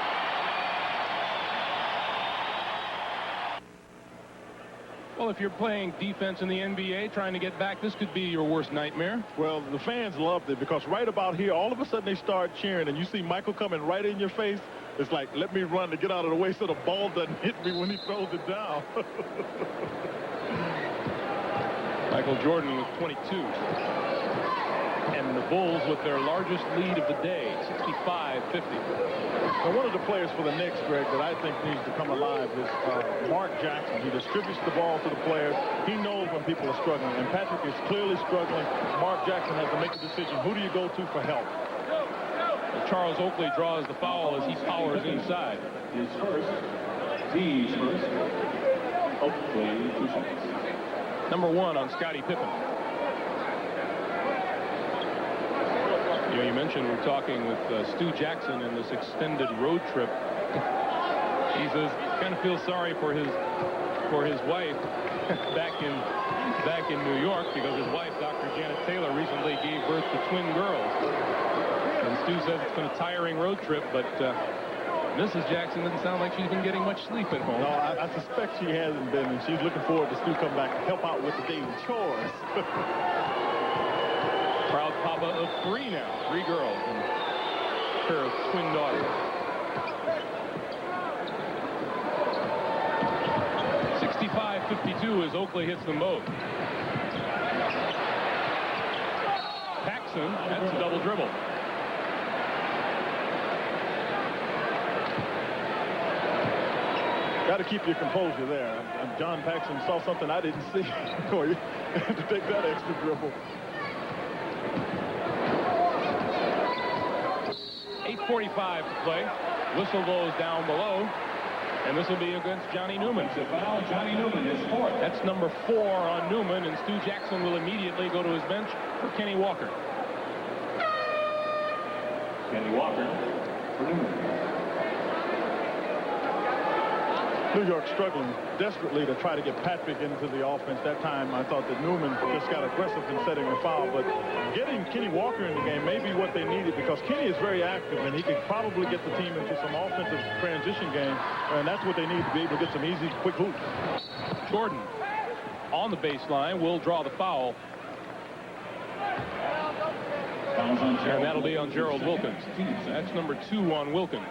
[SPEAKER 1] Well, if you're playing defense in the NBA, trying to get back, this could be your worst nightmare.
[SPEAKER 2] Well, the fans loved it, because right about here, all of a sudden they start cheering, and you see Michael coming right in your face. It's like, let me run to get out of the way so the ball doesn't hit me when he throws it down.
[SPEAKER 1] Michael Jordan with 22. And the Bulls with their largest lead of the day, 65-50.
[SPEAKER 2] Now, one of the players for the Knicks, Greg, that I think needs to come alive is Mark Jackson. He distributes the ball to the players. He knows when people are struggling, and Patrick is clearly struggling. Mark Jackson has to make a decision. Who do you go to for help?
[SPEAKER 1] Charles Oakley draws the foul as he powers inside.
[SPEAKER 3] His first. Team's first. Oakley, 2 shots.
[SPEAKER 1] Number 1 on Scottie Pippen. You know, you mentioned we're talking with Stu Jackson in this extended road trip. He says kind of feels sorry for his wife back in New York, because his wife, Dr. Janet Taylor, recently gave birth to twin girls. And Stu says it's been a tiring road trip, but Mrs. Jackson doesn't sound like she's been getting much sleep at home.
[SPEAKER 2] No, I suspect she hasn't been, and she's looking forward to Stu come back to help out with the daily chores.
[SPEAKER 1] Proud papa of 3 now. 3 girls and a pair of twin daughters. 65-52 as Oakley hits them both. Paxson, that's a double dribble.
[SPEAKER 2] Got to keep your composure there. And John Paxson saw something I didn't see. Or you had to take that extra dribble.
[SPEAKER 1] 8:45 to play. Whistle goes down below. And this will be against Johnny Newman.
[SPEAKER 3] To foul Johnny Newman, his fourth.
[SPEAKER 1] That's number 4 on Newman, and Stu Jackson will immediately go to his bench for Kenny Walker.
[SPEAKER 3] Kenny Walker for Newman.
[SPEAKER 2] New York struggling desperately to try to get Patrick into the offense. That time I thought that Newman just got aggressive in setting the foul, but getting Kenny Walker in the game may be what they needed, because Kenny is very active and he could probably get the team into some offensive transition game, and that's what they need to be able to get some easy, quick hoops.
[SPEAKER 1] Jordan on the baseline will draw the foul, and that'll be on Gerald Wilkins. That's number 2 on Wilkins.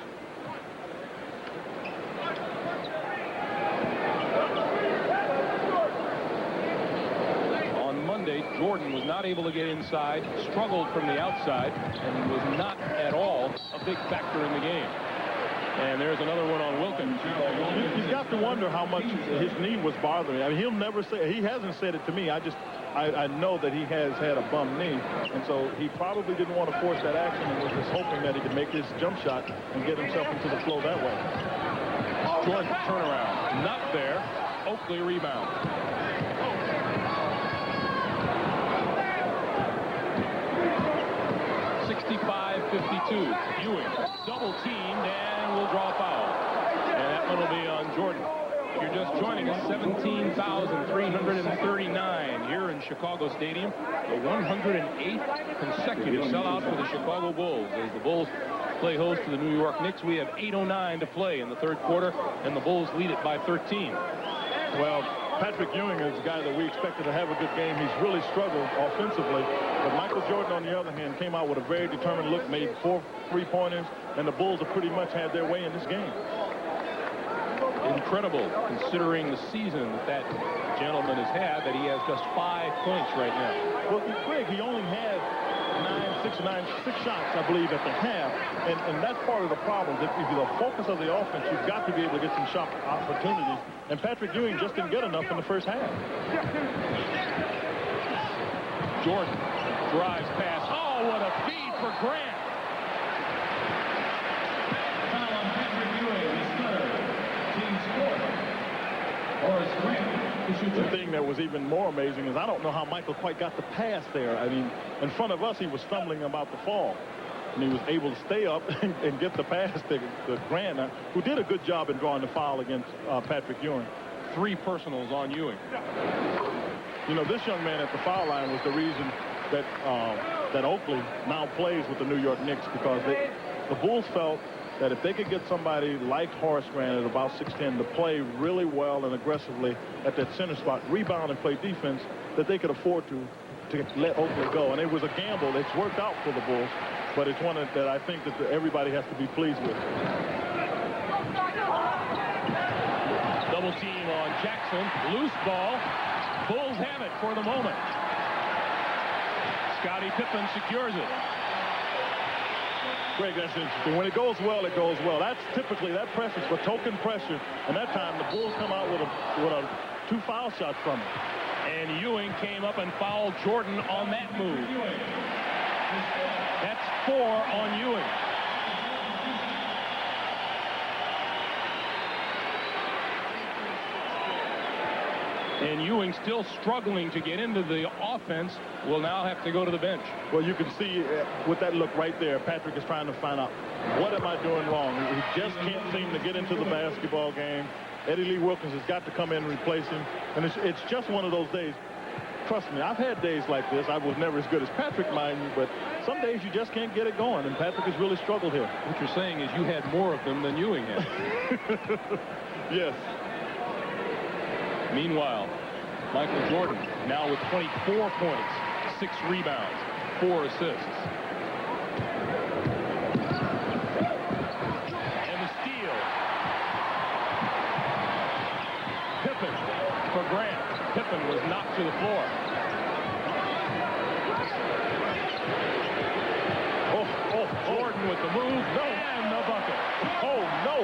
[SPEAKER 1] Jordan was not able to get inside, struggled from the outside, and was not at all a big factor in the game. And there's another one on Wilkins.
[SPEAKER 2] He's got to wonder how much his knee was bothering. I mean, he'll never say, he hasn't said it to me. I know that he has had a bum knee, and so he probably didn't want to force that action and was just hoping that he could make his jump shot and get himself into the flow that way.
[SPEAKER 1] Jordan turnaround, not there. Oakley rebound. 65-52. Ewing double teamed and will draw a foul. And that one will be on Jordan. If you're just joining us, 17,339 here in Chicago Stadium. The 108th consecutive sellout for the Chicago Bulls. As the Bulls play host to the New York Knicks, we have 8:09 to play in the third quarter, and the Bulls lead it by 13.
[SPEAKER 2] Well, Patrick Ewing is a guy that we expected to have a good game. He's really struggled offensively. But Michael Jordan, on the other hand, came out with a very determined look, made 4 3-pointers, and the Bulls have pretty much had their way in this game.
[SPEAKER 1] Incredible, considering the season that gentleman has had, that he has just 5 points right now.
[SPEAKER 2] Well, Greg, he only had 6 shots, I believe, at the half, and that's part of the problem. If you're the focus of the offense, you've got to be able to get some shot opportunities, and Patrick Ewing just didn't get enough in the first half.
[SPEAKER 1] Jordan drives past. Oh, what a feed for Grant.
[SPEAKER 3] Foul on Patrick Ewing, his third, team's fourth. Horace Grant.
[SPEAKER 2] The thing that was even more amazing is I don't know how Michael quite got the pass there. I mean, in front of us, he was stumbling about the fall, and he was able to stay up and get the pass to Grant, who did a good job in drawing the foul against Patrick Ewing.
[SPEAKER 1] 3 personals on Ewing.
[SPEAKER 2] You know, this young man at the foul line was the reason that that Oakley now plays with the New York Knicks, because the Bulls felt that if they could get somebody like Horace Grant at about 6'10" to play really well and aggressively at that center spot, rebound and play defense, that they could afford to let Oakley go. And it was a gamble. It's worked out for the Bulls, but it's one that I think that everybody has to be pleased with.
[SPEAKER 1] Double team on Jackson. Loose ball. Bulls have it for the moment. Scottie Pippen secures it.
[SPEAKER 2] Greg, that's interesting. When it goes well, it goes well. That's typically, that pressure is for token pressure. And that time, the Bulls come out with a 2 foul shots from it.
[SPEAKER 1] And Ewing came up and fouled Jordan on that move. That's 4 on Ewing. And Ewing, still struggling to get into the offense, will now have to go to the bench.
[SPEAKER 2] Well, you can see with that look right there, Patrick is trying to find out, what am I doing wrong? He just can't seem to get into the basketball game. Eddie Lee Wilkins has got to come in and replace him. And it's just one of those days. Trust me, I've had days like this. I was never as good as Patrick, mind you, but some days you just can't get it going, and Patrick has really struggled here.
[SPEAKER 1] What you're saying is you had more of them than Ewing had.
[SPEAKER 2] Yes.
[SPEAKER 1] Meanwhile, Michael Jordan now with 24 points, 6 rebounds, 4 assists. And the steal. Pippen for Grant. Pippen was knocked to the floor. Jordan with the move and the bucket.
[SPEAKER 2] Oh, no.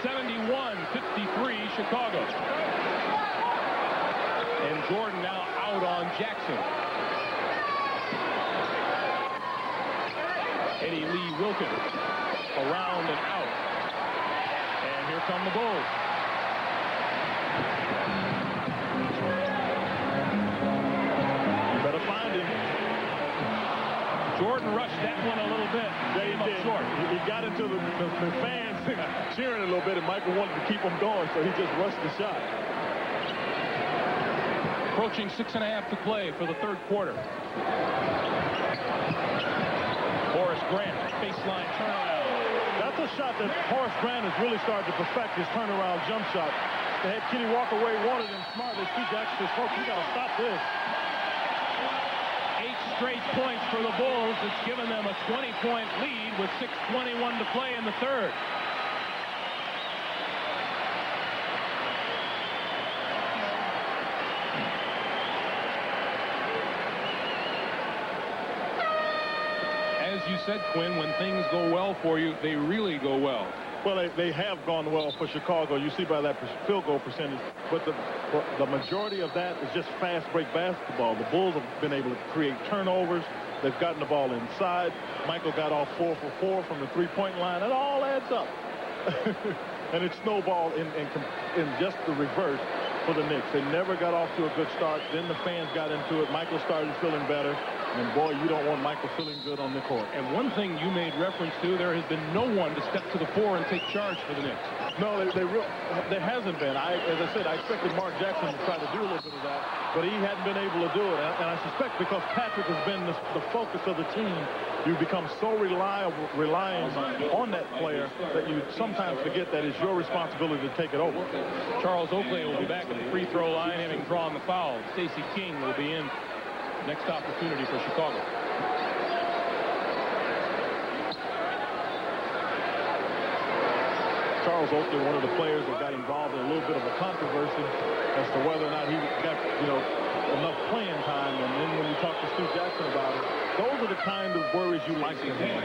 [SPEAKER 1] (71-53) Chicago. And Jordan now out on Jackson. Eddie Lee Wilkins around and out. And here come the Bulls.
[SPEAKER 2] You better find him.
[SPEAKER 1] Jordan rushed that one a little bit.
[SPEAKER 2] Yeah, he did.
[SPEAKER 1] Short.
[SPEAKER 2] He got into the fans cheering a little bit, and Michael wanted to keep him going, so he just rushed the shot.
[SPEAKER 1] Approaching 6.5 to play for the third quarter. Horace Grant, baseline turnaround.
[SPEAKER 2] That's a shot that Horace Grant has really started to perfect, his turnaround jump shot. They had Kenny Walker where he wanted him smartly. Steve Jackson says, folks, we got to stop this.
[SPEAKER 1] 8 straight points for the Bulls. It's given them a 20-point lead with 6:21 to play in the third. As you said, Quinn, when things go well for you, they really go well.
[SPEAKER 2] Well, they have gone well for Chicago. You see by that field goal percentage. But the majority of that is just fast break basketball. The Bulls have been able to create turnovers. They've gotten the ball inside. Michael got off 4 for 4 from the three-point line. It all adds up. And it snowballed in just the reverse for the Knicks. They never got off to a good start. Then the fans got into it. Michael started feeling better. And, boy, you don't want Michael feeling good on the court.
[SPEAKER 1] And one thing you made reference to, there has been no one to step to the fore and take charge for the Knicks.
[SPEAKER 2] No, there hasn't been. As I said, I expected Mark Jackson to try to do a little bit of that, but he hadn't been able to do it. And I suspect because Patrick has been the focus of the team, you become so reliant on that player that you sometimes forget that it's your responsibility to take it over.
[SPEAKER 1] Charles Oakley will be back at the free throw line, having drawn the foul. Stacey King will be in. Next opportunity for Chicago.
[SPEAKER 2] Charles Oakley, one of the players that got involved in a little bit of a controversy as to whether or not he got, enough playing time. And then when you talk to Steve Jackson about it, those are the kind of worries you like to have.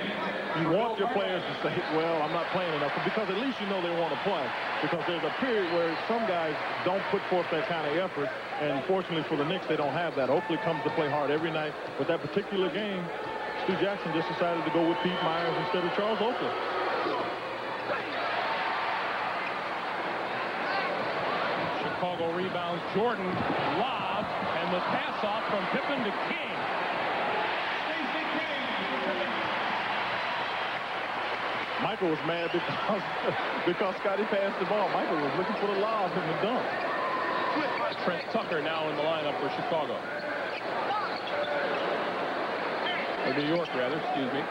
[SPEAKER 2] You want your players to say, well, I'm not playing enough, because at least you know they want to play. Because there's a period where some guys don't put forth that kind of effort, and fortunately for the Knicks, they don't have that. Oakley comes to play hard every night. But that particular game, Steve Jackson just decided to go with Pete Myers instead of Charles Oakley.
[SPEAKER 1] Chicago rebounds. Jordan lob, and the pass off from Pippen to King.
[SPEAKER 2] Michael was mad because Scotty passed the ball. Michael was looking for the lob and the dunk.
[SPEAKER 1] Trent Tucker now in the lineup for Chicago. Or New York, rather, excuse me.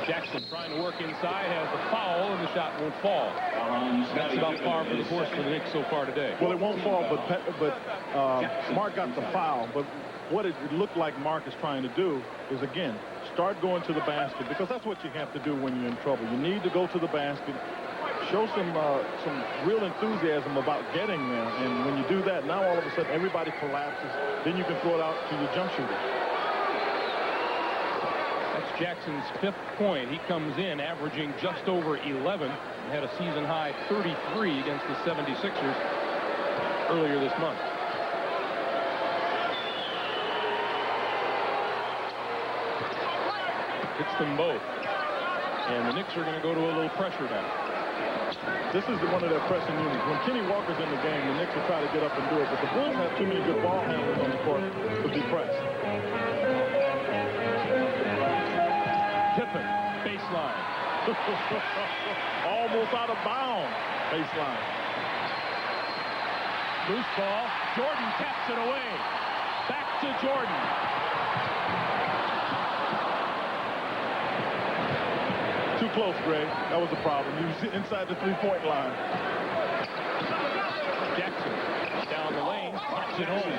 [SPEAKER 1] Jackson trying to work inside, has the foul, and the shot won't fall. That's about par for the course for the Knicks so far today.
[SPEAKER 2] Well, it won't fall, but Mark got the foul. But what it looked like Mark is trying to do is, again, start going to the basket, because that's what you have to do when you're in trouble. You need to go to the basket, show some real enthusiasm about getting there. And when you do that, now all of a sudden everybody collapses. Then you can throw it out to your jump shooter.
[SPEAKER 1] That's Jackson's 5th point. He comes in averaging just over 11 and had a season-high 33 against the 76ers earlier this month. Hits them both. And the Knicks are going to go to a little pressure now.
[SPEAKER 2] This is one of their pressing units. When Kenny Walker's in the game, the Knicks will try to get up and do it, but the Bulls have too many good ball handlers on the court to be pressed.
[SPEAKER 1] Pippen, baseline.
[SPEAKER 2] Almost out of bounds. Baseline.
[SPEAKER 1] Loose ball. Jordan taps it away. Back to Jordan.
[SPEAKER 2] Too close, Greg. That was the problem. He was inside the three-point line.
[SPEAKER 1] Jackson down the lane, pops it home.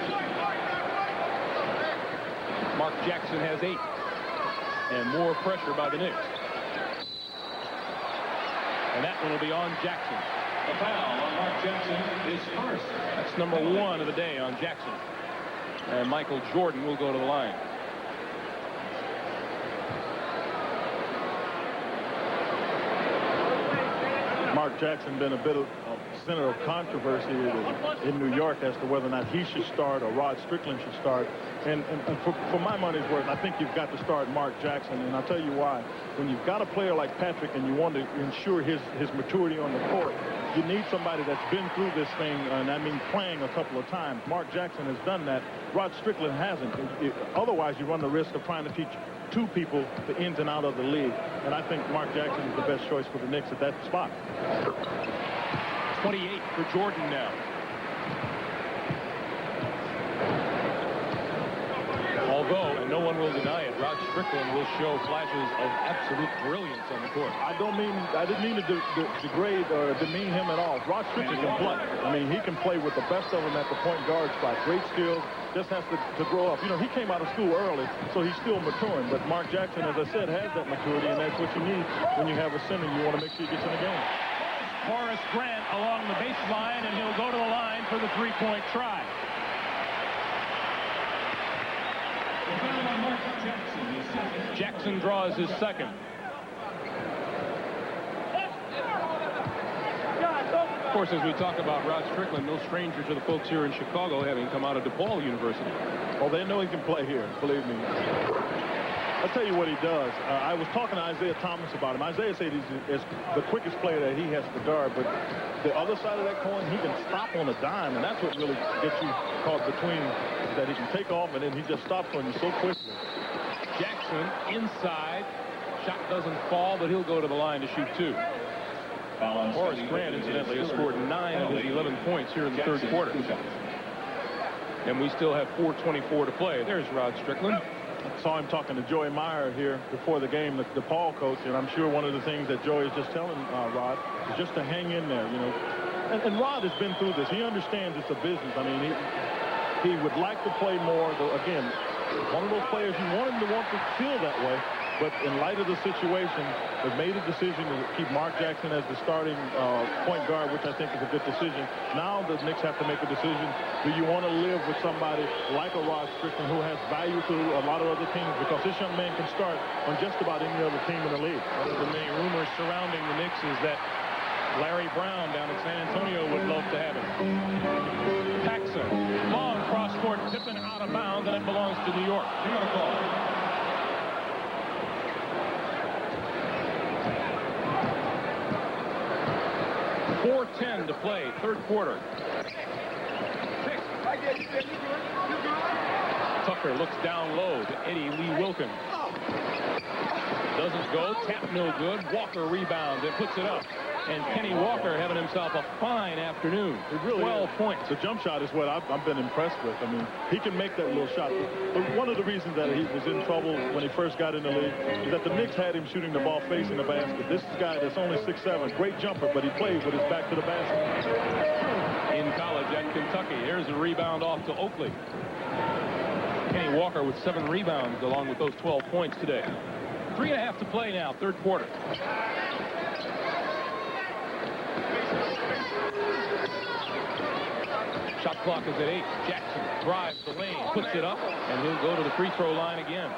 [SPEAKER 1] Mark Jackson has 8. And more pressure by the Knicks. And that one will be on Jackson.
[SPEAKER 3] The foul on Mark Jackson is first.
[SPEAKER 1] That's number 1 of the day on Jackson. And Michael Jordan will go to the line.
[SPEAKER 2] Mark Jackson been a bit of a center of controversy in New York as to whether or not he should start or Rod Strickland should start. And for my money's worth, I think you've got to start Mark Jackson, and I'll tell you why. When you've got a player like Patrick and you want to ensure his maturity on the court, you need somebody that's been through this thing, and I mean playing a couple of times. Mark Jackson has done that. Rod Strickland hasn't. Otherwise, you run the risk of trying to teach 2 people the ins and out of the league. And I think Mark Jackson is the best choice for the Knicks at that spot.
[SPEAKER 1] 28 for Jordan now. Although, and no one will deny it, Rod Strickland will show flashes of absolute brilliance on the court.
[SPEAKER 2] I didn't mean to degrade or demean him at all. Rod Strickland can play. I mean, he can play with the best of them at the point guard spot. Great skills. Just has to grow up. You know, he came out of school early, so he's still maturing. But Mark Jackson, as I said, has that maturity, and that's what you need when you have a center. You want to make sure he gets in the game.
[SPEAKER 1] Horace Grant along the baseline, and he'll go to the line for the three-point try.
[SPEAKER 3] The foul on Mark Jackson is second.
[SPEAKER 1] Jackson draws his second. Of course, as we talk about Rod Strickland, no stranger to the folks here in Chicago, having come out of DePaul University.
[SPEAKER 2] Oh, they know he can play here, believe me. I'll tell you what he does. I was talking to Isaiah Thomas about him. Isaiah said he's the quickest player that he has to guard, but the other side of that coin, he can stop on a dime, and that's what really gets you caught between, that he can take off, and then he just stops on you so quickly.
[SPEAKER 1] Jackson inside. Shot doesn't fall, but he'll go to the line to shoot 2. Horace Grant, incidentally, has scored 9 of his 11 points here in the third quarter. And we still have 4:24 to play. There's Rod Strickland.
[SPEAKER 2] I saw him talking to Joey Meyer here before the game, the DePaul coach, and I'm sure one of the things that Joey is just telling Rod is just to hang in there, you know. And Rod has been through this. He understands it's a business. I mean, he would like to play more. Again, one of those players you want him to want to feel that way. But in light of the situation, they've made a decision to keep Mark Jackson as the starting point guard, which I think is a good decision. Now the Knicks have to make a decision. Do you want to live with somebody like a Rod Strickland who has value to a lot of other teams? Because this young man can start on just about any other team in the league.
[SPEAKER 1] One of the many rumors surrounding the Knicks is that Larry Brown down in San Antonio would love to have him. Paxson, long cross-court, tipping out of bounds, and it belongs to New York.
[SPEAKER 3] New York ball.
[SPEAKER 1] 4:10 to play, third quarter. Tucker looks down low to Eddie Lee Wilkins. Doesn't go, tap no good. Walker rebounds and puts it up. And Kenny Walker having himself a fine afternoon.
[SPEAKER 2] It really
[SPEAKER 1] 12
[SPEAKER 2] is.
[SPEAKER 1] points.
[SPEAKER 2] The jump shot is what I've been impressed with. I mean, he can make that little shot. But one of the reasons that he was in trouble when he first got in the league is that the Knicks had him shooting the ball facing the basket. This guy that's only 6'7", great jumper, but he plays with his back to the basket.
[SPEAKER 1] In college at Kentucky, here's a rebound off to Oakley. Kenny Walker with 7 rebounds along with those 12 points today. 3.5 to play now, third quarter. Shot clock is at 8. Jackson drives the lane, puts it up, and he'll go to the free throw line again.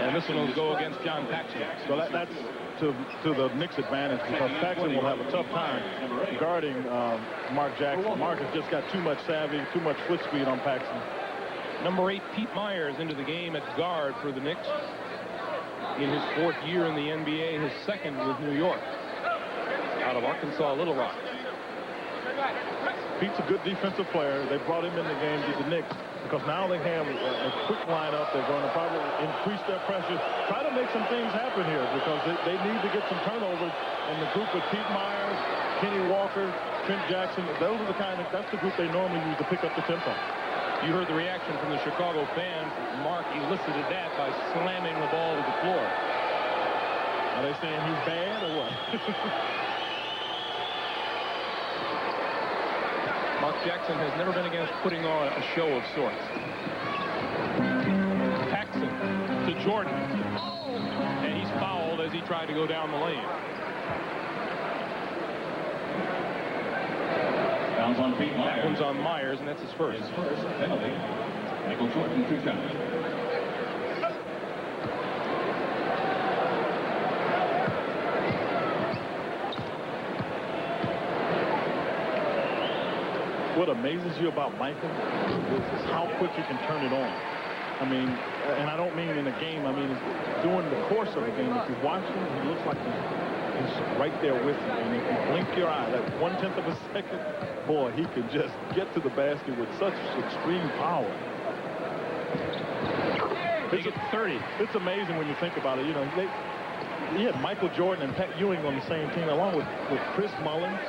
[SPEAKER 1] And this one will go against John Paxson.
[SPEAKER 2] So that's to the Knicks' advantage, because Paxson will have a tough time guarding Mark Jackson. Mark has just got too much savvy, too much foot speed on Paxson.
[SPEAKER 1] Number 8, Pete Myers, into the game at guard for the Knicks. In his 4th year in the NBA, his 2nd with New York. Out of Arkansas Little Rock.
[SPEAKER 2] Pete's a good defensive player. They brought him in the game to the Knicks because now they have a quick lineup. They're going to probably increase their pressure, try to make some things happen here, because they need to get some turnovers. And the group with Pete Myers, Kenny Walker, Trent Jackson, that's the group they normally use to pick up the tempo.
[SPEAKER 1] You heard the reaction from the Chicago fans. Mark elicited that by slamming the ball to the floor.
[SPEAKER 2] Are they saying he's bad or what?
[SPEAKER 1] Mark Jackson has never been against putting on a show of sorts. Paxson to Jordan. And he's fouled as he tried to go down the lane.
[SPEAKER 3] Bounds on Pete Myers.
[SPEAKER 1] That one's on Myers, and that's his first.
[SPEAKER 3] His first penalty. Michael Jordan, 2 shots.
[SPEAKER 2] What amazes you about Michael is how quick he can turn it on. I mean, and I don't mean in a game. I mean, during the course of a game, if you watch him, he looks like he's right there with you. And if you blink your eye, that 1/10 of a second, boy, he can just get to the basket with such extreme power.
[SPEAKER 1] It's 30.
[SPEAKER 2] It's amazing when you think about it. You know, he had Michael Jordan and Pat Ewing on the same team, along with Chris Mullins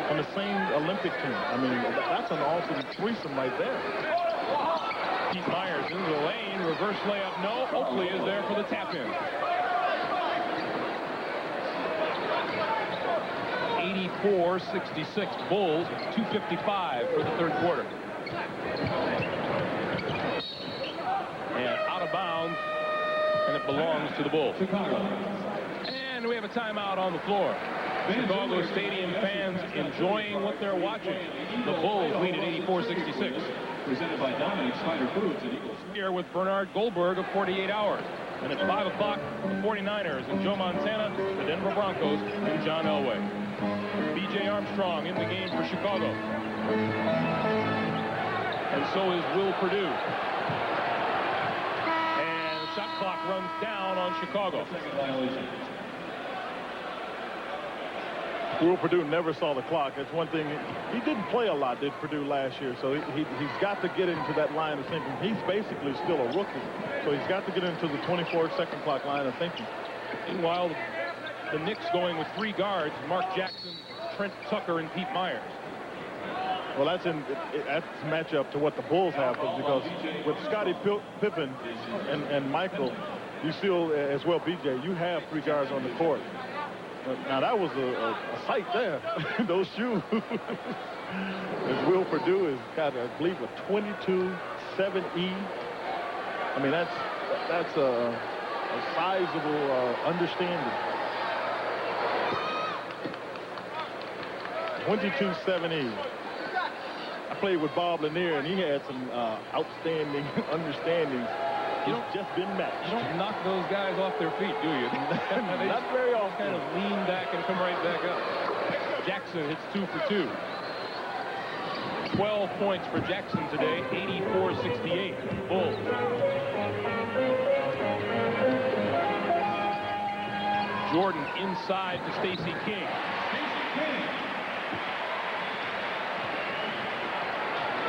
[SPEAKER 2] on the same Olympic team. I mean, that's an awesome threesome right there.
[SPEAKER 1] Pete Myers into the lane, reverse layup, no. Oakley is there for the tap in. 84-66 Bulls, 2:55 for the third quarter. And out of bounds, and it belongs to the Bulls. And we have a timeout on the floor. Chicago Stadium fans enjoying what they're watching. The Bulls lead at 84-66.
[SPEAKER 3] Presented by Dominic Spider Foods and Eagles.
[SPEAKER 1] Here with Bernard Goldberg of 48 Hours. And at 5 o'clock, the 49ers and Joe Montana, the Denver Broncos, and John Elway. B.J. Armstrong in the game for Chicago. And so is Will Perdue. And the shot clock runs down on Chicago.
[SPEAKER 3] Second violation.
[SPEAKER 2] Will Perdue never saw the clock. That's one thing. He didn't play a lot, did Perdue, last year. So he's got to get into that line of thinking. He's basically still a rookie. So he's got to get into the 24-second clock line of thinking.
[SPEAKER 1] Meanwhile, the Knicks going with 3 guards, Mark Jackson, Trent Tucker, and Pete Myers.
[SPEAKER 2] Well, that's matchup to what the Bulls have, because with Scottie Pippen and Michael, you still, as well, BJ, you have 3 guards on the court. Now, that was a sight there, those shoes. As Will Perdue has got, I believe, a 22-7E. I mean, that's a sizable understanding. 22-7E. I played with Bob Lanier, and he had some outstanding understandings. He's just been matched.
[SPEAKER 1] You don't knock those guys off their feet, do you? They
[SPEAKER 2] Not very often.
[SPEAKER 1] kind of lean back and come right back up. Jackson hits 2 for 2. 12 points for Jackson today, 84-68. Bulls. Jordan inside to Stacey King.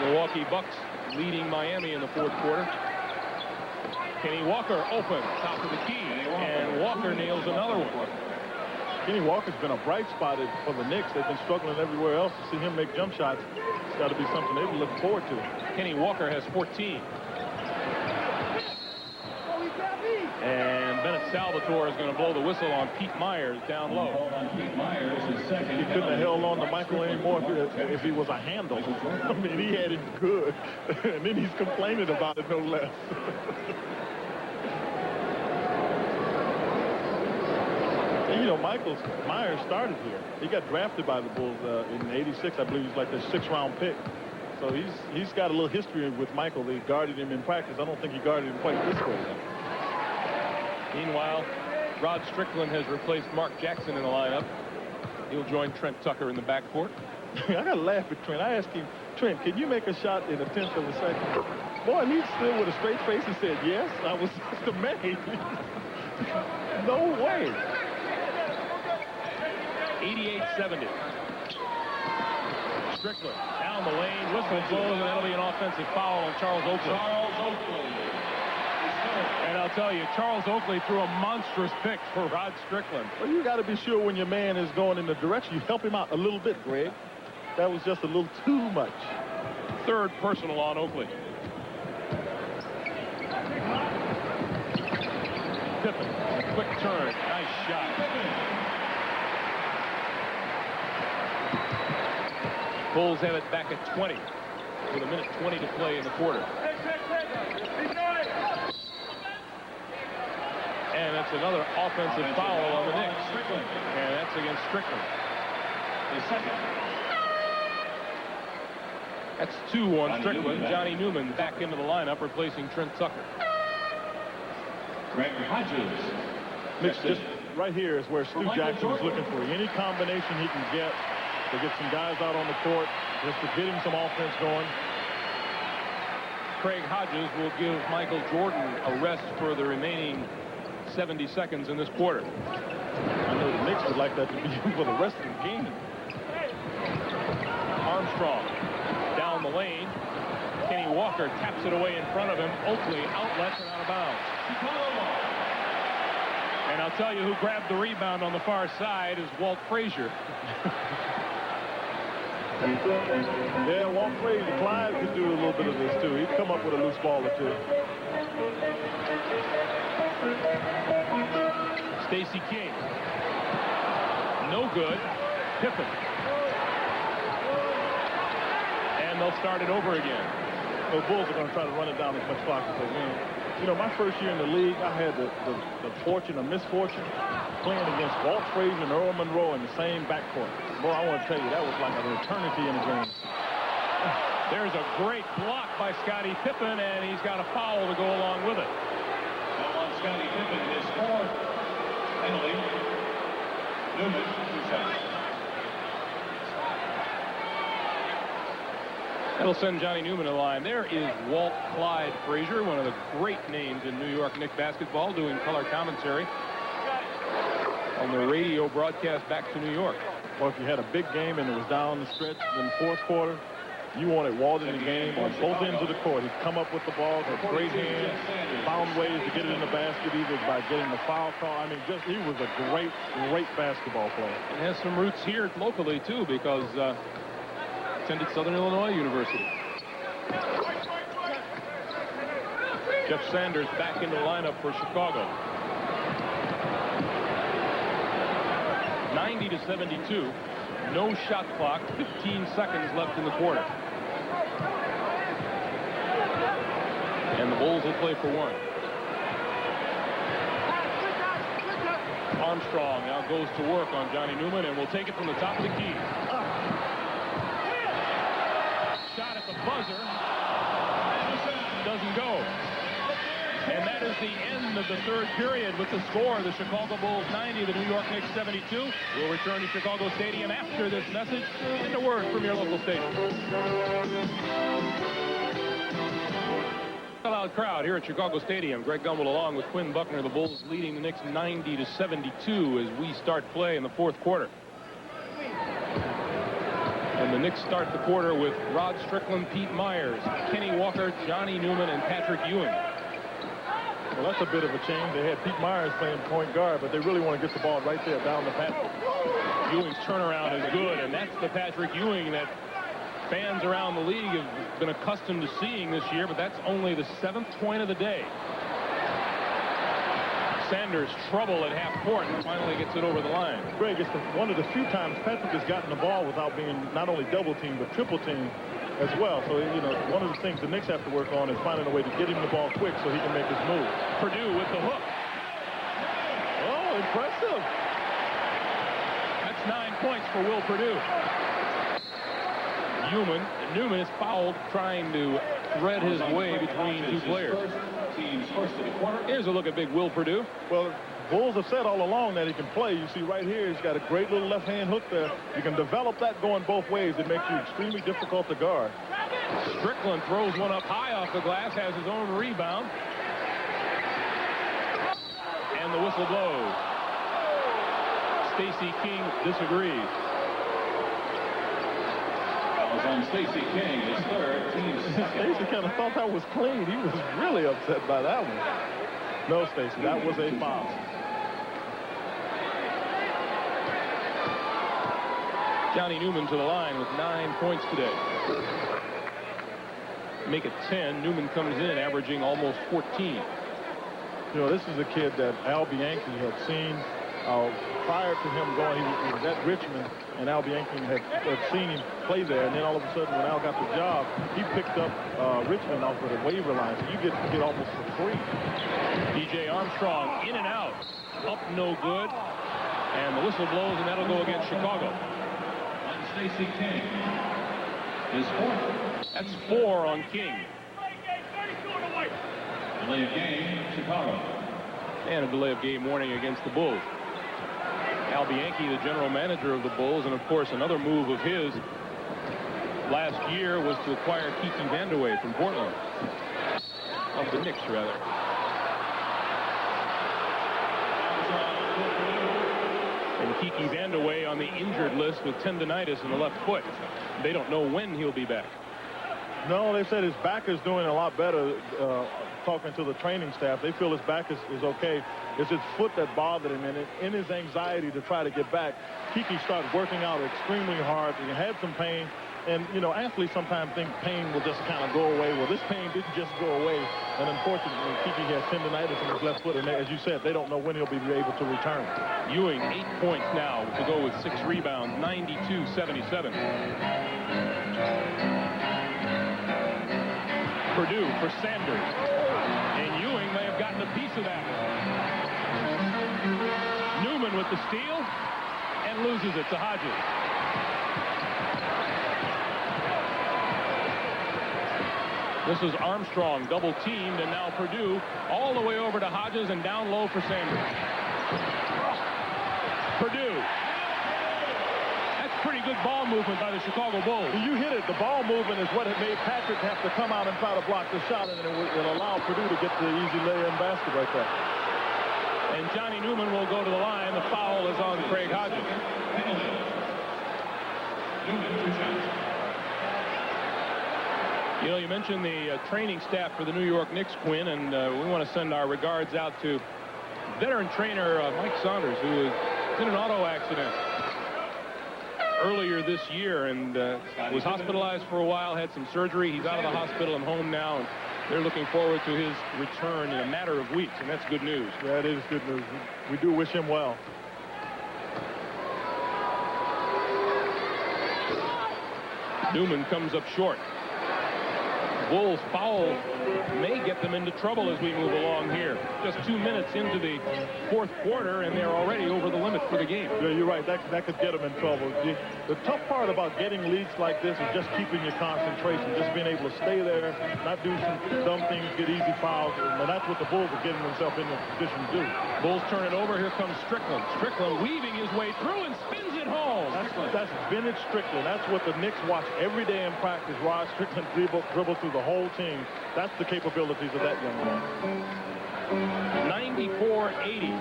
[SPEAKER 1] Milwaukee Bucks leading Miami in the fourth quarter. Kenny Walker open, top of the key, and Walker nails another one.
[SPEAKER 2] Kenny Walker's been a bright spot for the Knicks. They've been struggling everywhere else. To see him make jump shots, it's got to be something they've been looking forward to.
[SPEAKER 1] Kenny Walker has 14. And Bennett Salvatore is going to blow the whistle on Pete Myers down low.
[SPEAKER 3] Pete Myers is second.
[SPEAKER 2] He couldn't have held on to Michael anymore if he was a handle. I mean, he had it good. And then he's complaining about it, no less. And, you know, Myers started here. He got drafted by the Bulls in '86. I believe he's like the 6th-round pick. So he's got a little history with Michael. They guarded him in practice. I don't think he guarded him quite this way.
[SPEAKER 1] Meanwhile, Rod Strickland has replaced Mark Jackson in the lineup. He'll join Trent Tucker in the backcourt.
[SPEAKER 2] I got to laugh at Trent. I asked him, Trent, can you make a shot in a 1/10 of a second? Boy, and he stood with a straight face and said, yes. I was just amazed. No way.
[SPEAKER 1] 88-70. Strickland down the lane, whistle blows, and that'll be an offensive foul on Charles Oakley. And I'll tell you, Charles Oakley threw a monstrous pick for Rod Strickland.
[SPEAKER 2] Well, you got to be sure when your man is going in the direction, you help him out a little bit, Greg. That was just a little too much.
[SPEAKER 1] Third personal on Oakley. Pippen, quick turn, nice shot. Bulls have it back at 20 with 1:20 to play in the quarter. And that's another offensive foul on the Knicks. And that's against Strickland.
[SPEAKER 3] his second.
[SPEAKER 1] That's 2 on Strickland. Johnny Newman back into the lineup, replacing Trent Tucker.
[SPEAKER 3] Greg Hodges.
[SPEAKER 2] Mitch, just right here is where Stu Jackson is looking for any combination he can get to get some guys out on the court, just to get him some offense going.
[SPEAKER 1] Craig Hodges will give Michael Jordan a rest for the remaining 70 seconds in this quarter.
[SPEAKER 2] I know the Knicks would like that to be for the rest of the game.
[SPEAKER 1] Armstrong down the lane. Kenny Walker taps it away in front of him. Oakley outlets and out of bounds. And I'll tell you who grabbed the rebound on the far side is Walt Frazier.
[SPEAKER 2] Yeah, Walt Frazier. Clyde could do a little bit of this too. He'd come up with a loose ball or two.
[SPEAKER 1] Stacey King. No good. Pippen. And they'll start it over again.
[SPEAKER 2] The Bulls are going to try to run it down as much clock as they can. You know, my first year in the league, I had the fortune or misfortune playing against Walt Frazier and Earl Monroe in the same backcourt. Boy, I want to tell you, that was like an eternity in a game.
[SPEAKER 1] There's a great block by Scottie Pippen, and he's got a foul to go along with it.
[SPEAKER 3] Now on Scottie Pippen, his fourth penalty. Newman, 2 seconds.
[SPEAKER 1] That'll send Johnny Newman to the line. There is Walt Clyde Frazier, one of the great names in New York Knicks basketball, doing color commentary on the radio broadcast back to New York.
[SPEAKER 2] Well, if you had a big game and it was down the stretch in the fourth quarter, you wanted Walt in the game on both ends of the court. He'd come up with the ball, had great hands, found ways to get it in the basket either by getting the foul call. I mean, just he was a great, great basketball player.
[SPEAKER 1] And has some roots here locally, too, because attended Southern Illinois University. Jeff Sanders back into the lineup for Chicago. 90-72. No shot clock. 15 seconds left in the quarter. And the Bulls will play for 1. Armstrong now goes to work on Johnny Newman and will take it from the top of the key. Shot at the buzzer. Doesn't go. And that is the end of the third period with the score. The Chicago Bulls 90, the New York Knicks 72. We'll return to Chicago Stadium after this message and a word from your local station. A loud crowd here at Chicago Stadium. Greg Gumbel along with Quinn Buckner. The Bulls leading the Knicks 90-72 as we start play in the fourth quarter. And the Knicks start the quarter with Rod Strickland, Pete Myers, Kenny Walker, Johnny Newman, and Patrick Ewing.
[SPEAKER 2] Well, that's a bit of a change. They had Pete Myers playing point guard, but they really want to get the ball right there down the Patrick.
[SPEAKER 1] Ewing's turnaround is good, and that's the Patrick Ewing that fans around the league have been accustomed to seeing this year, but that's only the 7th point of the day. Sanders trouble at half court and finally gets it over the line.
[SPEAKER 2] Greg, it's one of the few times Patrick has gotten the ball without being not only double teamed but triple teamed as well. So, you know, one of the things the Knicks have to work on is finding a way to get him the ball quick so he can make his move.
[SPEAKER 1] Purdue with the hook.
[SPEAKER 2] Oh, impressive.
[SPEAKER 1] That's 9 points for Will Purdue. Newman is fouled trying to thread his way between two players. Here's a look at big Will Purdue.
[SPEAKER 2] Well, Bulls have said all along that he can play. You see right here, he's got a great little left-hand hook there. You can develop that going both ways. It makes you extremely difficult to guard.
[SPEAKER 1] Strickland throws one up high off the glass, has his own rebound. And the whistle blows. Stacey King disagrees.
[SPEAKER 3] Fouls on Stacey King, his third, team's second.
[SPEAKER 2] Stacey kind of thought that was clean. He was really upset by that one. No, Stacey, that was a foul.
[SPEAKER 1] Johnny Newman to the line with 9 points today. Make it 10. Newman comes in averaging almost 14.
[SPEAKER 2] You know, this is a kid that Al Bianchi had seen prior to him going. He was at Richmond, and Al Bianchi had seen him play there. And then all of a sudden, when Al got the job, he picked up Richmond off of the waiver line. So you get almost for free.
[SPEAKER 1] DJ Armstrong in and out. Up no good. And the whistle blows, and that'll go against Chicago.
[SPEAKER 3] Stacey King. His fourth.
[SPEAKER 1] That's 4 on King.
[SPEAKER 3] Delay of game, Chicago.
[SPEAKER 1] And a delay of game warning against the Bulls. Al Bianchi, the general manager of the Bulls, and of course another move of his last year was to acquire Kiki Vandeweghe from Portland. Of the Knicks, rather. And Kiki Vandeweghe on the injured list with tendonitis in the left foot. They don't know when he'll be back.
[SPEAKER 2] No, they said his back is doing a lot better. Talking to the training staff, they feel his back is okay. It's his foot that bothered him, and in his anxiety to try to get back, Kiki started working out extremely hard. He had some pain, and you know, athletes sometimes think pain will just kind of go away. Well, this pain didn't just go away, and unfortunately, Kiki has tendonitis in his left foot, and as you said, they don't know when he'll be able to return.
[SPEAKER 1] Ewing 8 points now to go with 6 rebounds, 92-77. Purdue for Sanders. And Ewing may have gotten a piece of that. Newman with the steal and loses it to Hodges. This is Armstrong double teamed, and now Purdue all the way over to Hodges and down low for Sanders. Purdue. Pretty good ball movement by the Chicago Bulls.
[SPEAKER 2] You hit it. The ball movement is what had made Patrick have to come out and try to block the shot, and it allowed Purdue to get the easy lay-in basket right there.
[SPEAKER 1] And Johnny Newman will go to the line. The foul is on Craig Hodges. You know, you mentioned the training staff for the New York Knicks, Quinn, and we want to send our regards out to veteran trainer Mike Saunders, who was in an auto accident earlier this year and was hospitalized for a while, had some surgery. He's out of the hospital and home now, and they're looking forward to his return in a matter of weeks, and that's good news.
[SPEAKER 2] Yeah, it is good news. We do wish him well.
[SPEAKER 1] Newman comes up short. Bulls foul may get them into trouble as we move along here. Just 2 minutes into the fourth quarter, and they're already over the limit for the game.
[SPEAKER 2] Yeah, you're right. That could get them in trouble. The tough part about getting leads like this is just keeping your concentration, just being able to stay there, not do some dumb things, get easy fouls, and that's what the Bulls are getting themselves in the position to do.
[SPEAKER 1] Bulls turn it over. Here comes Strickland. Strickland weaving his way through and spins it home.
[SPEAKER 2] That's vintage Strickland. That's what the Knicks watch every day in practice. Rod Strickland dribble through the whole team. That's the capabilities of that young man.
[SPEAKER 1] 94-80.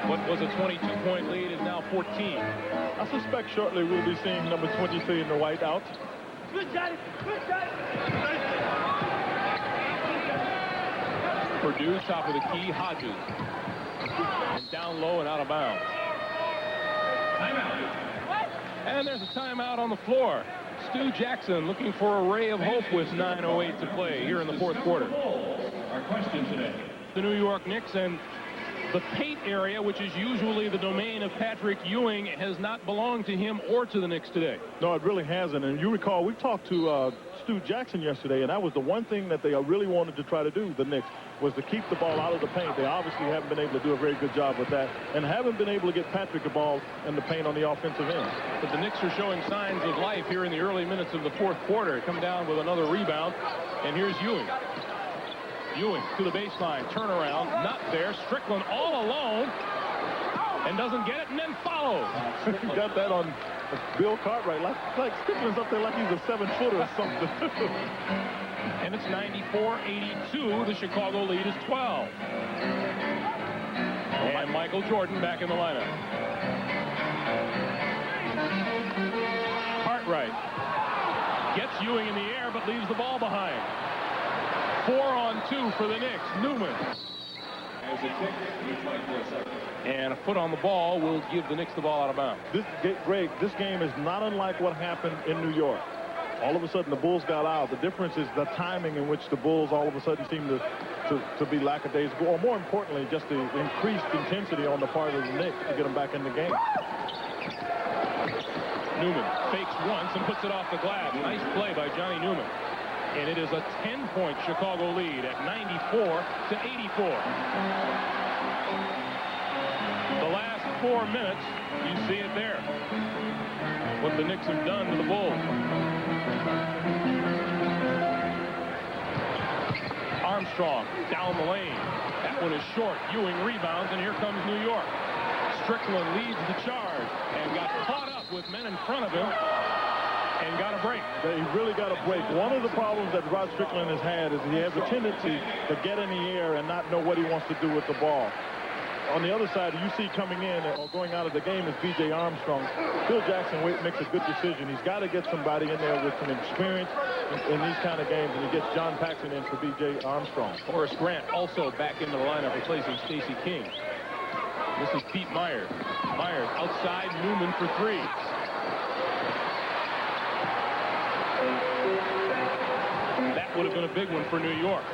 [SPEAKER 1] What was a 22-point lead is now 14.
[SPEAKER 2] I suspect shortly we'll be seeing number 23 in the white out.
[SPEAKER 5] Good shot. Good shot.
[SPEAKER 1] Purdue top of the key. Hodges. And down low and out of bounds.
[SPEAKER 3] Timeout.
[SPEAKER 1] And there's a timeout on the floor. Stu Jackson looking for a ray of hope with 9:08 to play here in the fourth quarter.
[SPEAKER 3] Our question today.
[SPEAKER 1] The New York Knicks, and the paint area, which is usually the domain of Patrick Ewing, has not belonged to him or to the Knicks today.
[SPEAKER 2] No, it really hasn't. And you recall, we talked to Stu Jackson yesterday, and that was the one thing that they really wanted to try to do, the Knicks, was to keep the ball out of the paint. They obviously haven't been able to do a very good job with that, and haven't been able to get Patrick the ball in the paint on the offensive end.
[SPEAKER 1] But the Knicks are showing signs of life here in the early minutes of the fourth quarter. Come down with another rebound, and here's Ewing. Ewing to the baseline, turnaround, not there. Strickland all alone, and doesn't get it, and then follows.
[SPEAKER 2] He got that on Bill Cartwright, like Strickland's up there like he's a 7-footer or something.
[SPEAKER 1] And it's 94-82. The Chicago lead is 12. And Michael Jordan back in the lineup. Cartwright gets Ewing in the air, but leaves the ball behind. 4-on-2 for the Knicks. Newman. And a foot on the ball will give the Knicks the ball out of bounds.
[SPEAKER 2] Greg, this game is not unlike what happened in New York. All of a sudden, the Bulls got out. The difference is the timing in which the Bulls all of a sudden seem to be lackadaisical, or more importantly, just the increased intensity on the part of the Knicks to get them back in the game.
[SPEAKER 1] Newman fakes once and puts it off the glass. Nice play by Johnny Newman. And it is a 10-point Chicago lead at 94-84. The last 4 minutes, you see it there. what the Knicks have done to the Bulls. Armstrong down the lane. That one is short. Ewing rebounds, and here comes New York. Strickland leads the charge and got caught up with men in front of him and got a break.
[SPEAKER 2] He really got a break. One of the problems that Rod Strickland has had is he has a tendency to get in the air and not know what he wants to do with the ball. On the other side, you see coming in or going out of the game is B.J. Armstrong. Phil Jackson makes a good decision. He's got to get somebody in there with some experience in these kind of games, and he gets John Paxson in for B.J. Armstrong.
[SPEAKER 1] Horace Grant also back into the lineup replacing Stacey King. This is Pete Myers. Myers outside, Newman for three. That would have been a big one for New York.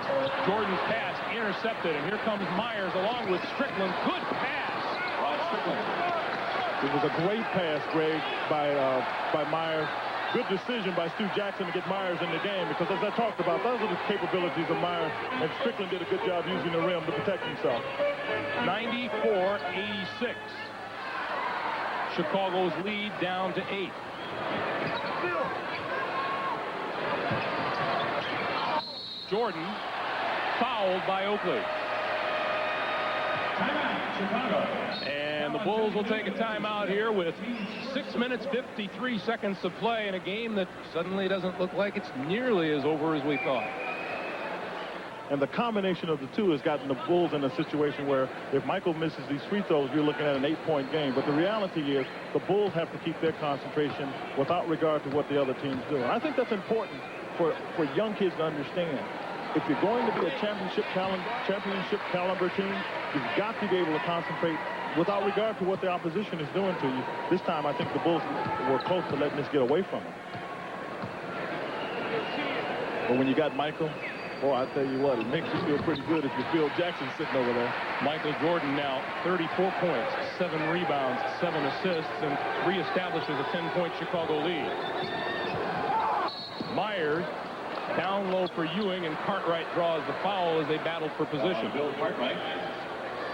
[SPEAKER 1] Jordan's pass intercepted, and here comes Myers along with Strickland. Good pass. Rod Strickland.
[SPEAKER 2] It was a great pass, Greg, by Myers. Good decision by Stu Jackson to get Myers in the game, because as I talked about, those are the capabilities of Myers, and Strickland did a good job using the rim to protect himself.
[SPEAKER 1] 94-86. Chicago's lead down to 8. Jordan fouled by Oakley.
[SPEAKER 3] Timeout, Chicago.
[SPEAKER 1] And the Bulls will take a timeout here with 6 minutes, 53 seconds to play in a game that suddenly doesn't look like it's nearly as over as we thought.
[SPEAKER 2] And the combination of the two has gotten the Bulls in a situation where if Michael misses these free throws, you're looking at an 8-point game. But the reality is the Bulls have to keep their concentration without regard to what the other teams do. And I think that's important for young kids to understand. If you're going to be a championship caliber team, you've got to be able to concentrate without regard to what the opposition is doing to you. This time, I think the Bulls were close to letting this get away from them. But when you got Michael, boy, I tell you what, it makes you feel pretty good if you feel Jackson sitting over there.
[SPEAKER 1] Michael Jordan now 34 points, 7 rebounds, 7 assists, and reestablishes a 10-point Chicago lead. Myers down low for Ewing, and Cartwright draws the foul as they battled for position.
[SPEAKER 3] Bill Cartwright.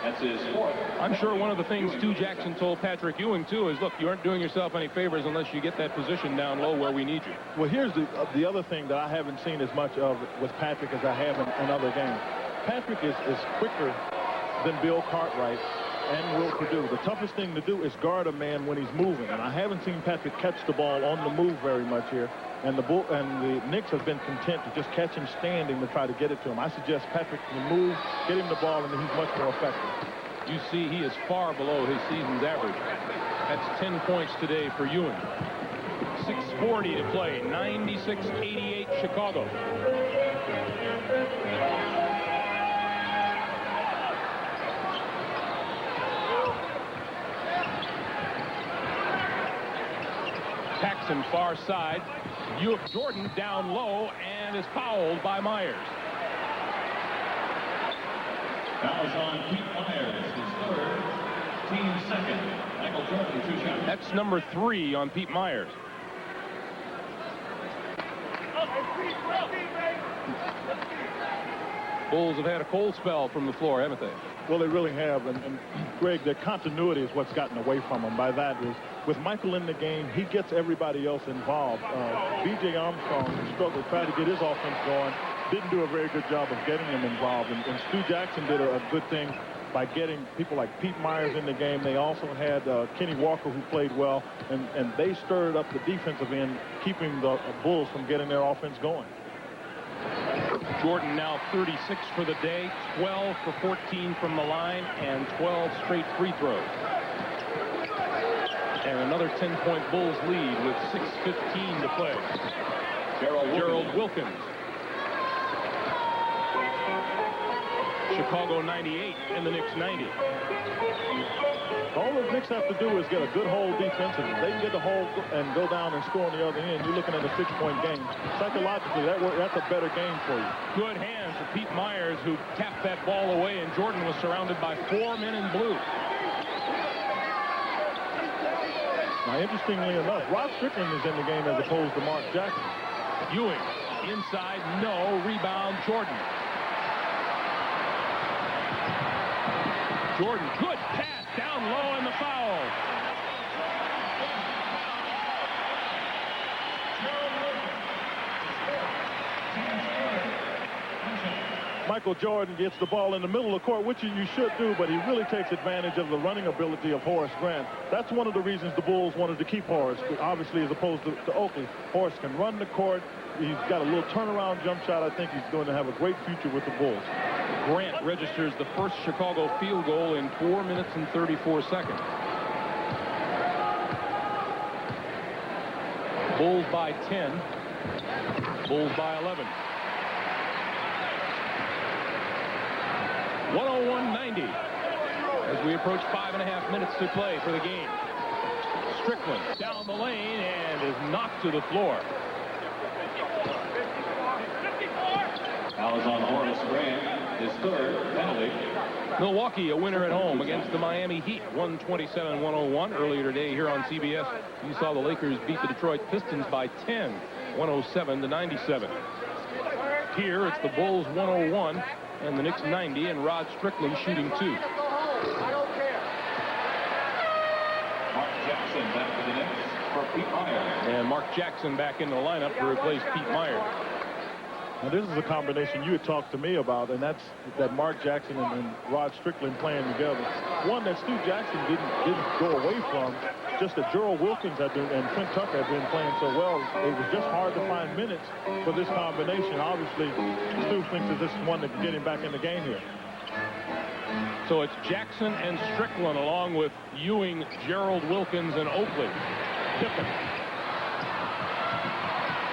[SPEAKER 3] That's his fourth.
[SPEAKER 1] I'm sure one of the things Stu Jackson told Patrick Ewing, too, is, look, you aren't doing yourself any favors unless you get that position down low where we need you.
[SPEAKER 2] Well, here's the other thing that I haven't seen as much of with Patrick as I have in other games. Patrick is quicker than Bill Cartwright and Will Perdue. The toughest thing to do is guard a man when he's moving, and I haven't seen Patrick catch the ball on the move very much here. And the Knicks have been content to just catch him standing to try to get it to him. I suggest Patrick can move, get him the ball, and then he's much more effective.
[SPEAKER 1] You see he is far below his season's average. That's 10 points today for Ewing. 6:40 to play. 96-88 Chicago. Paxson far side. Jordan down low and is fouled by Myers.
[SPEAKER 3] Fouls on Pete Myers, his third, team second. Michael Jordan, 2 shots.
[SPEAKER 1] That's number 3 on Pete Myers. Bulls have had a cold spell from the floor, haven't they?
[SPEAKER 2] Well, they really have, and Greg, their continuity is what's gotten away from them. By that is, with Michael in the game, he gets everybody else involved. B.J. Armstrong struggled, tried to get his offense going, didn't do a very good job of getting them involved, and Stu Jackson did a good thing by getting people like Pete Myers in the game. They also had Kenny Walker, who played well, and they stirred up the defensive end, keeping the Bulls from getting their offense going.
[SPEAKER 1] Jordan now 36 for the day, 12 for 14 from the line, and 12 straight free throws. And another 10-point Bulls lead with 6:15 to play. Gerald Wilkins. Chicago 98 and the Knicks 90.
[SPEAKER 2] All the Knicks have to do is get a good hold defense, and if they can get the hold and go down and score on the other end, you're looking at a 6-point game. Psychologically, that's a better game for you.
[SPEAKER 1] Good hands for Pete Myers, who tapped that ball away, and Jordan was surrounded by 4 men in blue.
[SPEAKER 2] Now, interestingly enough, Rod Strickland is in the game as opposed to Mark Jackson.
[SPEAKER 1] Ewing inside, no. Rebound, Jordan. Jordan, good pass down low, and the foul.
[SPEAKER 2] Michael Jordan gets the ball in the middle of the court, which you should do, but he really takes advantage of the running ability of Horace Grant. That's one of the reasons the Bulls wanted to keep Horace, obviously, as opposed to Oakley. Horace can run the court. He's got a little turnaround jump shot. I think he's going to have a great future with the Bulls.
[SPEAKER 1] Grant registers the first Chicago field goal in 4 minutes and 34 seconds. Bulls by 10. Bulls by 11. 101-90 as we approach 5.5 minutes to play for the game. Strickland down the lane and is knocked to the floor.
[SPEAKER 3] Foul is on Horace Grant, his third penalty.
[SPEAKER 1] Milwaukee a winner at home against the Miami Heat, 127-101. Earlier today here on CBS, you saw the Lakers beat the Detroit Pistons by 10, 107-97. Here it's the Bulls 101 and the Knicks 90, and Rod Strickland shooting 2.
[SPEAKER 3] Mark Jackson back to the Knicks for Pete Myers.
[SPEAKER 1] And Mark Jackson back in the lineup to replace Pete Myers.
[SPEAKER 2] Now, this is a combination you had talked to me about, and that's that Mark Jackson and Rod Strickland playing together. One that Stu Jackson didn't go away from, just that Gerald Wilkins had been, and Trent Tucker had been playing so well. It was just hard to find minutes for this combination. Obviously, Stu thinks that this is one that can get him back in the game here.
[SPEAKER 1] So it's Jackson and Strickland along with Ewing, Gerald Wilkins, and Oakley. Pippen.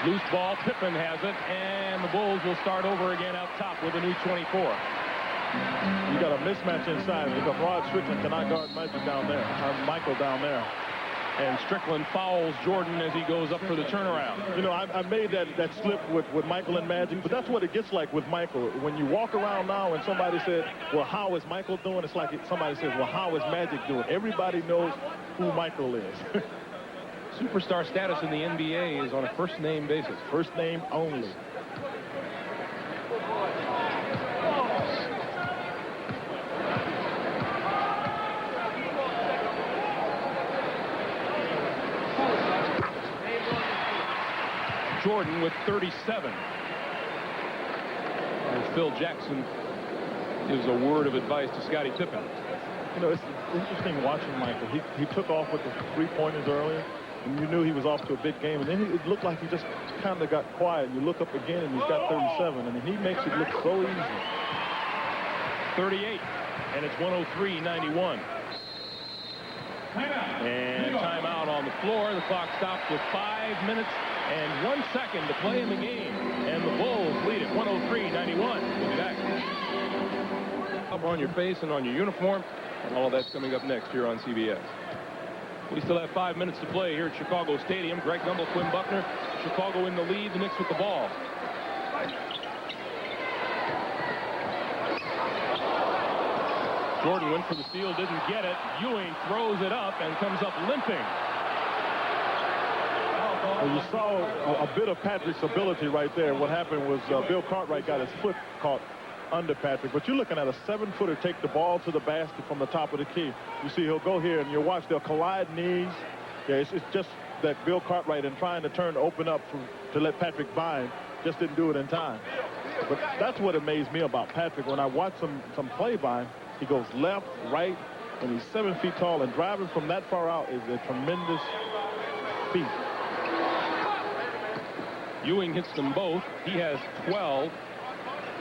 [SPEAKER 1] Loose ball, Pippen has it, and the Bulls will start over again out top with a new 24.
[SPEAKER 2] You got a mismatch inside because Rod Strickland cannot guard Magic down there, Michael down there.
[SPEAKER 1] And Strickland fouls Jordan as he goes up for the turnaround.
[SPEAKER 2] You know, I made that slip with Michael and Magic, but that's what it gets like with Michael. When you walk around now and somebody said, well, how is Michael doing? It's like somebody says, well, how is Magic doing? Everybody knows who Michael is.
[SPEAKER 1] Superstar status in the NBA is on a first-name basis.
[SPEAKER 2] First name only.
[SPEAKER 1] Jordan with 37. And Phil Jackson gives a word of advice to Scottie Pippen.
[SPEAKER 2] You know, it's interesting watching Michael. He took off with the three-pointers earlier, and you knew he was off to a big game. And then it looked like he just kind of got quiet. You look up again, and he's got 37. I mean, he makes it look so easy.
[SPEAKER 1] 38, and it's 103-91. And timeout on the floor. The clock stops with 5 minutes and 1 second to play in the game. And the Bulls lead it 103-91. We'll be back. Up on your face and on your uniform. And all of that's coming up next here on CBS. We still have 5 minutes to play here at Chicago Stadium. Greg Gumbel, Quinn Buckner. Chicago in the lead. The Knicks with the ball. Jordan went for the steal, didn't get it. Ewing throws it up and comes up limping.
[SPEAKER 2] Well, you saw a bit of Patrick's ability right there. What happened was Bill Cartwright got his foot caught under Patrick. But you're looking at a 7-footer take the ball to the basket from the top of the key. You see he'll go here, and you'll watch they'll collide knees. Yeah, it's just that Bill Cartwright, in trying to turn to open up to let Patrick bind, just didn't do it in time. But that's what amazed me about Patrick. When I watch some play by him, he goes left, right, and he's 7 feet tall, and driving from that far out is a tremendous feat.
[SPEAKER 1] Ewing hits them both. He has 12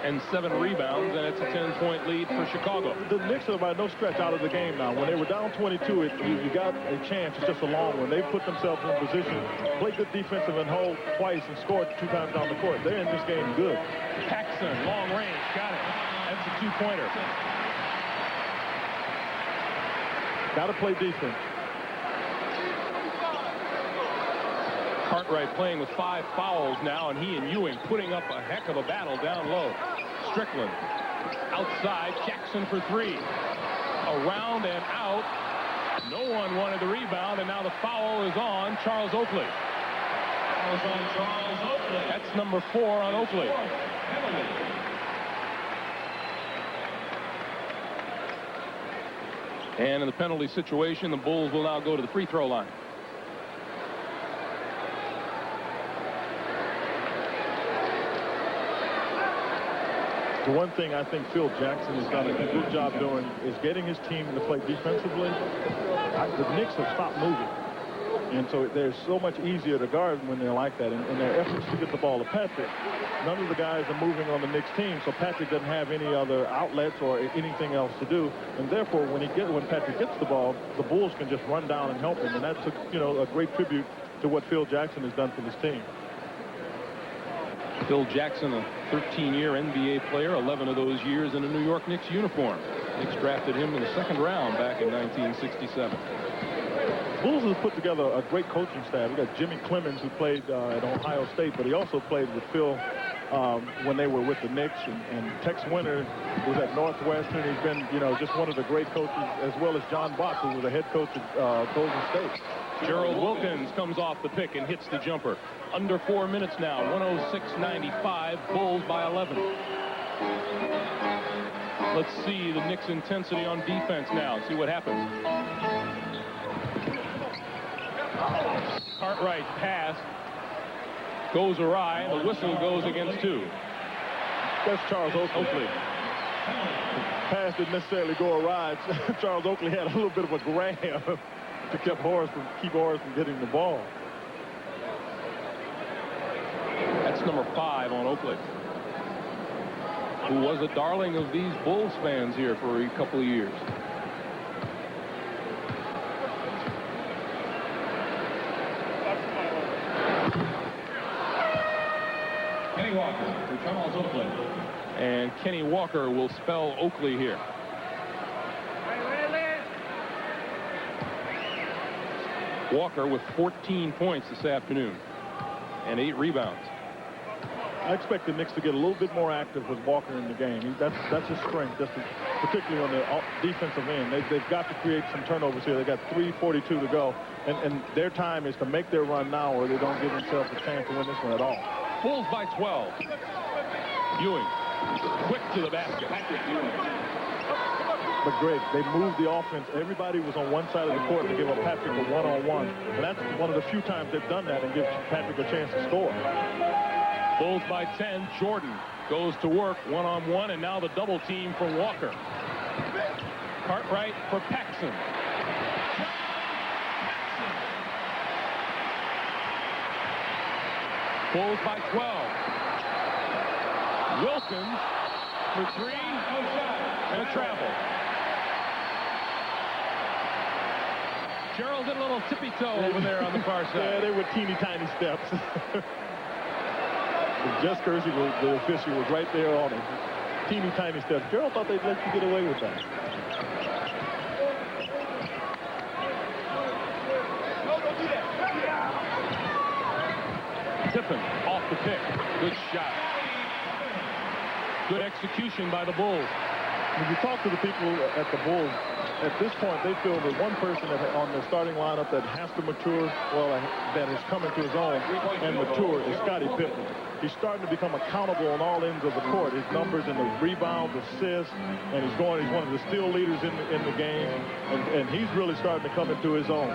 [SPEAKER 1] and 7 rebounds, and it's a 10-point lead for Chicago.
[SPEAKER 2] The Knicks are by no stretch out of the game now. When they were down 22, you got a chance. It's just a long one. They put themselves in position, played good defensive and hold twice, and scored 2 times down the court. They're in this game good.
[SPEAKER 1] Paxson, long range, got it. That's a 2-pointer.
[SPEAKER 2] Got to play defense.
[SPEAKER 1] Cartwright playing with 5 fouls now, and he and Ewing putting up a heck of a battle down low. Strickland outside, Jackson for 3. Around and out. No one wanted the rebound, and now the foul is on Charles Oakley. That's number 4 on Oakley. And in the penalty situation, the Bulls will now go to the free throw line.
[SPEAKER 2] the one thing I think Phil Jackson has done a good job doing is getting his team to play defensively. The Knicks have stopped moving. And so they're so much easier to guard when they're like that. In their efforts to get the ball to Patrick, none of the guys are moving on the Knicks team, so Patrick doesn't have any other outlets or anything else to do. And therefore, when Patrick gets the ball, the Bulls can just run down and help him. And that's a great tribute to what Phil Jackson has done for this team.
[SPEAKER 1] Phil Jackson, a 13-year NBA player, 11 of those years in a New York Knicks uniform. Knicks drafted him in the second round back in 1967.
[SPEAKER 2] Bulls has put together a great coaching staff. We got Jimmy Clemens, who played at Ohio State, but he also played with Phil when they were with the Knicks, and Tex Winter was at Northwestern. He's been, just one of the great coaches, as well as John Bach, who was the head coach at Golden State.
[SPEAKER 1] Gerald Wilkins comes off the pick and hits the jumper. Under 4 minutes now, 106-95, Bulls by 11. Let's see the Knicks' intensity on defense now and see what happens. Cartwright pass goes awry, and the whistle goes against two.
[SPEAKER 2] That's Charles Oakley. The pass didn't necessarily go awry. Charles Oakley had a little bit of a grab to keep Horace from getting the ball.
[SPEAKER 1] That's number 5 on Oakley, who was a darling of these Bulls fans here for a couple of years.
[SPEAKER 3] Kenny Walker for Charles Oakley.
[SPEAKER 1] And Kenny Walker will spell Oakley here. Walker with 14 points this afternoon and 8 rebounds.
[SPEAKER 2] I expect the Knicks to get a little bit more active with Walker in the game. That's his strength, particularly on the defensive end. They've got to create some turnovers here. They got 3:42 to go, and their time is to make their run now, or they don't give themselves a chance to win this one at all.
[SPEAKER 1] Bulls by 12. Ewing quick to the basket.
[SPEAKER 2] But Greg, they moved the offense. Everybody was on one side of the court to give up Patrick a one-on-one. And that's one of the few times they've done that and give Patrick a chance to score.
[SPEAKER 1] Bulls by 10. Jordan goes to work one-on-one, and now the double team for Walker. Cartwright for Paxson. Bulls by 12. Wilkins for 3 and a travel. Gerald did a little tippy-toe over there on the far side.
[SPEAKER 2] Yeah, they were teeny tiny steps. Jess Kersey, the official, was right there on him. Teeny tiny steps. Gerald thought they'd let you get away with that.
[SPEAKER 1] Tippin off the pick. Good shot. Good execution by the Bulls.
[SPEAKER 2] When you talk to the people at the Bulls, at this point, they feel that one person on the starting lineup that has to mature, that is coming to his own and mature, is Scottie Pippen. He's starting to become accountable on all ends of the court. His numbers and the rebounds, assists, and he's one of the steal leaders in the game, and he's really starting to come into his own.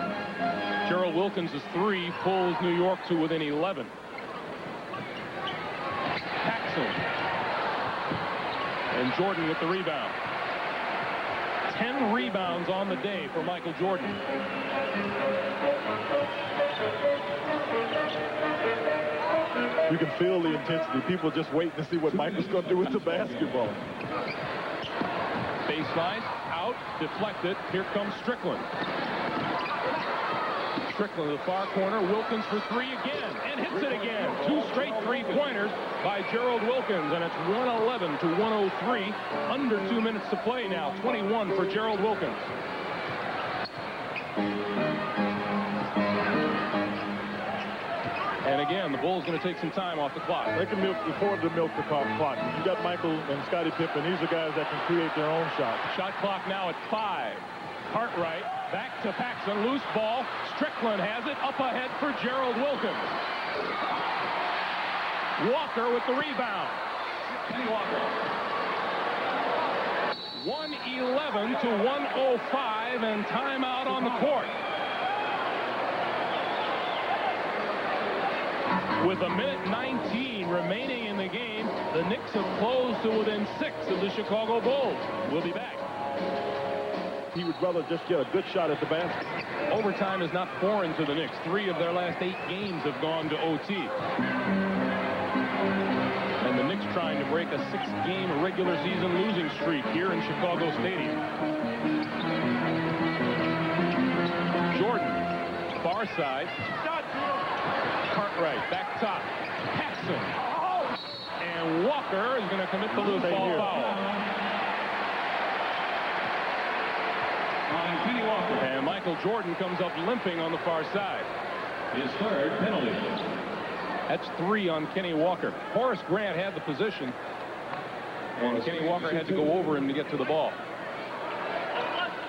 [SPEAKER 1] Gerald Wilkins' 3 pulls New York to within 11. Paxson. And Jordan with the rebound. 10 rebounds on the day for Michael Jordan.
[SPEAKER 2] You can feel the intensity. People just waiting to see what Michael's going to do with the basketball.
[SPEAKER 1] Baseline, out, deflected. Here comes Strickland. Strickland to the far corner. Wilkins for 3 again, and hits it again. 2 straight 3-pointers by Gerald Wilkins, and it's 111 to 103. Under 2 minutes to play now. 21 for Gerald Wilkins. And again, the Bulls going to take some time off the clock.
[SPEAKER 2] They can afford to milk the clock. You got Michael and Scottie Pippen. These are guys that can create their own shot.
[SPEAKER 1] Shot clock now at 5. Cartwright back to Paxson. Loose ball. Strickland has it. Up ahead for Gerald Wilkins. Walker with the rebound. Kenny Walker. 111 to 105, and timeout on the court. With a minute 19 remaining in the game, the Knicks have closed to within 6 of the Chicago Bulls. We'll be back.
[SPEAKER 2] He would rather just get a good shot at the basket.
[SPEAKER 1] Overtime is not foreign to the Knicks. 3 of their last 8 games have gone to OT. And the Knicks trying to break a 6-game regular season losing streak here in Chicago Stadium. Jordan, far side. Cartwright, back top. Paxson. And Walker is going to commit the loose ball foul.
[SPEAKER 3] Kenny Walker.
[SPEAKER 1] And Michael Jordan comes up limping on the far side.
[SPEAKER 3] His 3rd penalty.
[SPEAKER 1] That's 3 on Kenny Walker. Horace Grant had the position. And Kenny Walker had to go over him to get to the ball.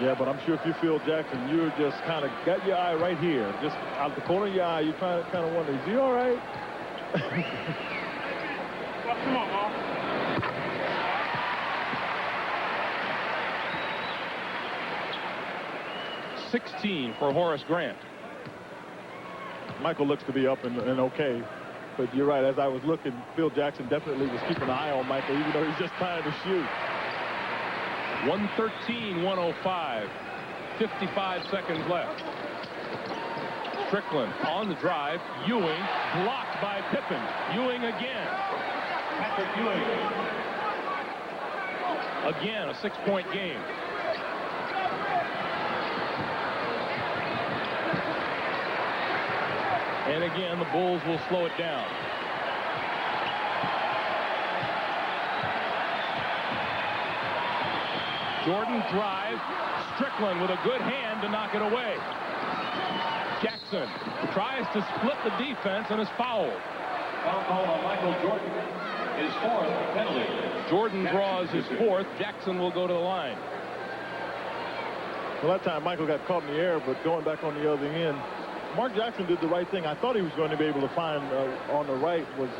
[SPEAKER 2] Yeah, but I'm sure if you feel Jackson, you're just kind of got your eye right here. Just out the corner of your eye, you're trying to kind of wonder, is he all right?
[SPEAKER 5] Well, come on, Mom.
[SPEAKER 1] .16 for Horace Grant.
[SPEAKER 2] Michael looks to be up and okay. But you're right, as I was looking, Phil Jackson definitely was keeping an eye on Michael, even though he's just trying to shoot.
[SPEAKER 1] 113-105. 55 seconds left. Strickland on the drive. Ewing blocked by Pippen. Ewing again.
[SPEAKER 3] Patrick Ewing.
[SPEAKER 1] Again, a 6-point game. And again, the Bulls will slow it down. Jordan drives. Strickland with a good hand to knock it away. Jackson tries to split the defense and is fouled.
[SPEAKER 3] Foul call on Michael Jordan. His 4th penalty.
[SPEAKER 1] Jordan draws his 4th. Jackson will go to the line.
[SPEAKER 2] Well, that time Michael got caught in the air, but going back on the other end, Mark Jackson did the right thing. I thought he was going to be able to find on the right was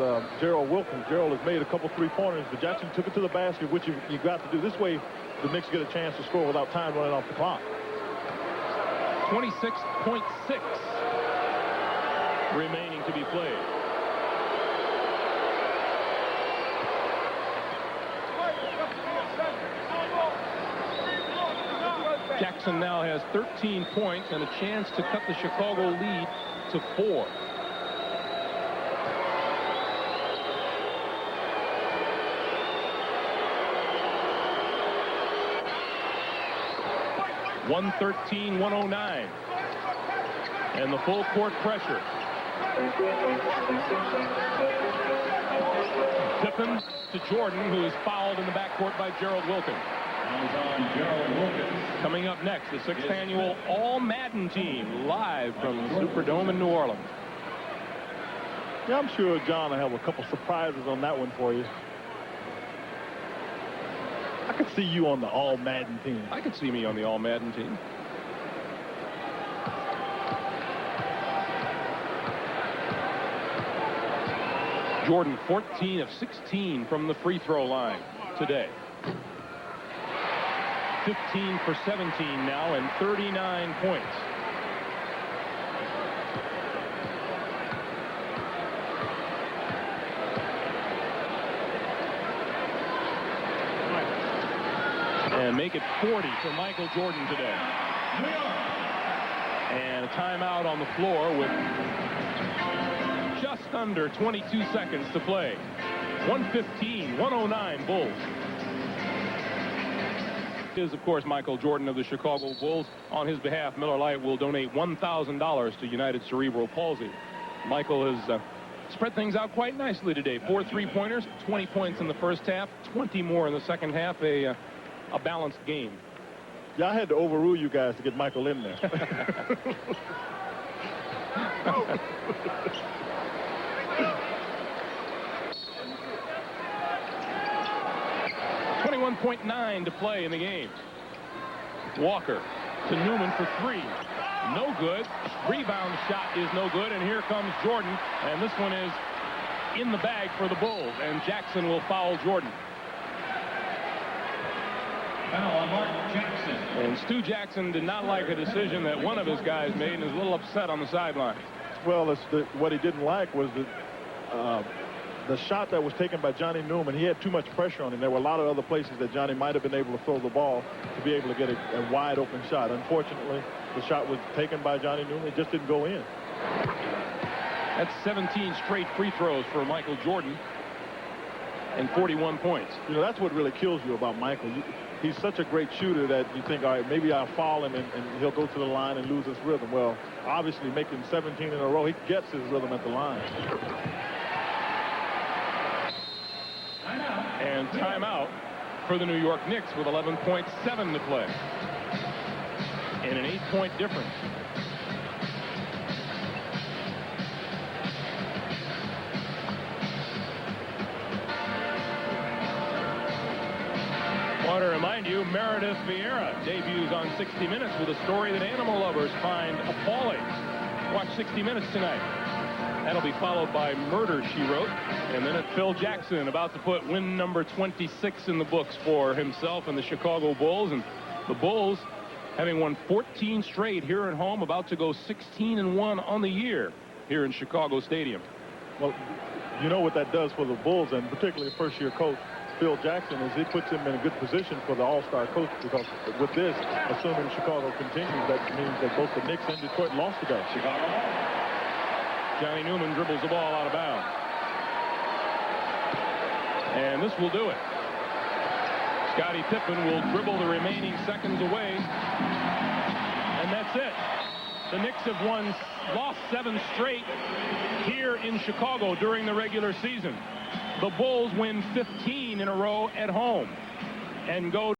[SPEAKER 2] Gerald Wilkins. Gerald has made a couple 3-pointers, but Jackson took it to the basket, which you got to do. This way, the Knicks get a chance to score without time running off the clock.
[SPEAKER 1] 26.6 remaining to be played. Jackson now has 13 points and a chance to cut the Chicago lead to 4. (113-109) and the full court pressure. Pippen to Jordan, who is fouled in the backcourt by Gerald Wilkins. Coming up next, the 6th annual All-Madden team, live from the Superdome in New Orleans.
[SPEAKER 2] Yeah, I'm sure John will have a couple surprises on that one for you. I could see you on the All-Madden team.
[SPEAKER 1] I could see me on the All-Madden team. Jordan 14 of 16 from the free throw line today. 15 for 17 now and 39 points. And make it 40 for Michael Jordan today. And a timeout on the floor with just under 22 seconds to play. 115-109 Bulls. Is, of course, Michael Jordan of the Chicago Bulls. On his behalf, Miller Lite will donate $1,000 to United Cerebral Palsy. Michael has spread things out quite nicely today. 4 3-pointers, 20 points in the first half, 20 more in the second half. A balanced game.
[SPEAKER 2] Yeah, I had to overrule you guys to get Michael in there. 21.9 to play in the game. Walker to Newman for 3. No good. Rebound shot is no good. And here comes Jordan. And this one is in the bag for the Bulls. And Jackson will foul Jordan.
[SPEAKER 3] Foul on Mark Jackson.
[SPEAKER 1] And Stu Jackson did not like a decision that one of his guys made and is a little upset on the sideline.
[SPEAKER 2] Well, what he didn't like was that the shot that was taken by Johnny Newman, he had too much pressure on him. There were a lot of other places that Johnny might have been able to throw the ball to be able to get a wide open shot. Unfortunately, the shot was taken by Johnny Newman. It just didn't go in.
[SPEAKER 1] That's 17 straight free throws for Michael Jordan and 41 points.
[SPEAKER 2] You know, that's what really kills you about Michael. He's such a great shooter that you think, all right, maybe I'll foul him and he'll go to the line and lose his rhythm. Well, obviously making 17 in a row, he gets his rhythm at the line.
[SPEAKER 1] And timeout for the New York Knicks with 11.7 to play. And an 8-point difference. I want to remind you, Meredith Vieira debuts on 60 Minutes with a story that animal lovers find appalling. Watch 60 Minutes tonight. That'll be followed by Murder, She Wrote. And then it's Phil Jackson about to put win number 26 in the books for himself and the Chicago Bulls. And the Bulls, having won 14 straight here at home, about to go 16-1 on the year here in Chicago Stadium.
[SPEAKER 2] Well, you know what that does for the Bulls, and particularly first-year coach Phil Jackson, is he puts him in a good position for the all-star coach, because with this, assuming Chicago continues, that means that both the Knicks and Detroit lost today.
[SPEAKER 3] Chicago.
[SPEAKER 1] Johnny Newman dribbles the ball out of bounds. And this will do it. Scottie Pippen will dribble the remaining seconds away. And that's it. The Knicks have lost 7 straight here in Chicago during the regular season. The Bulls win 15 in a row at home and go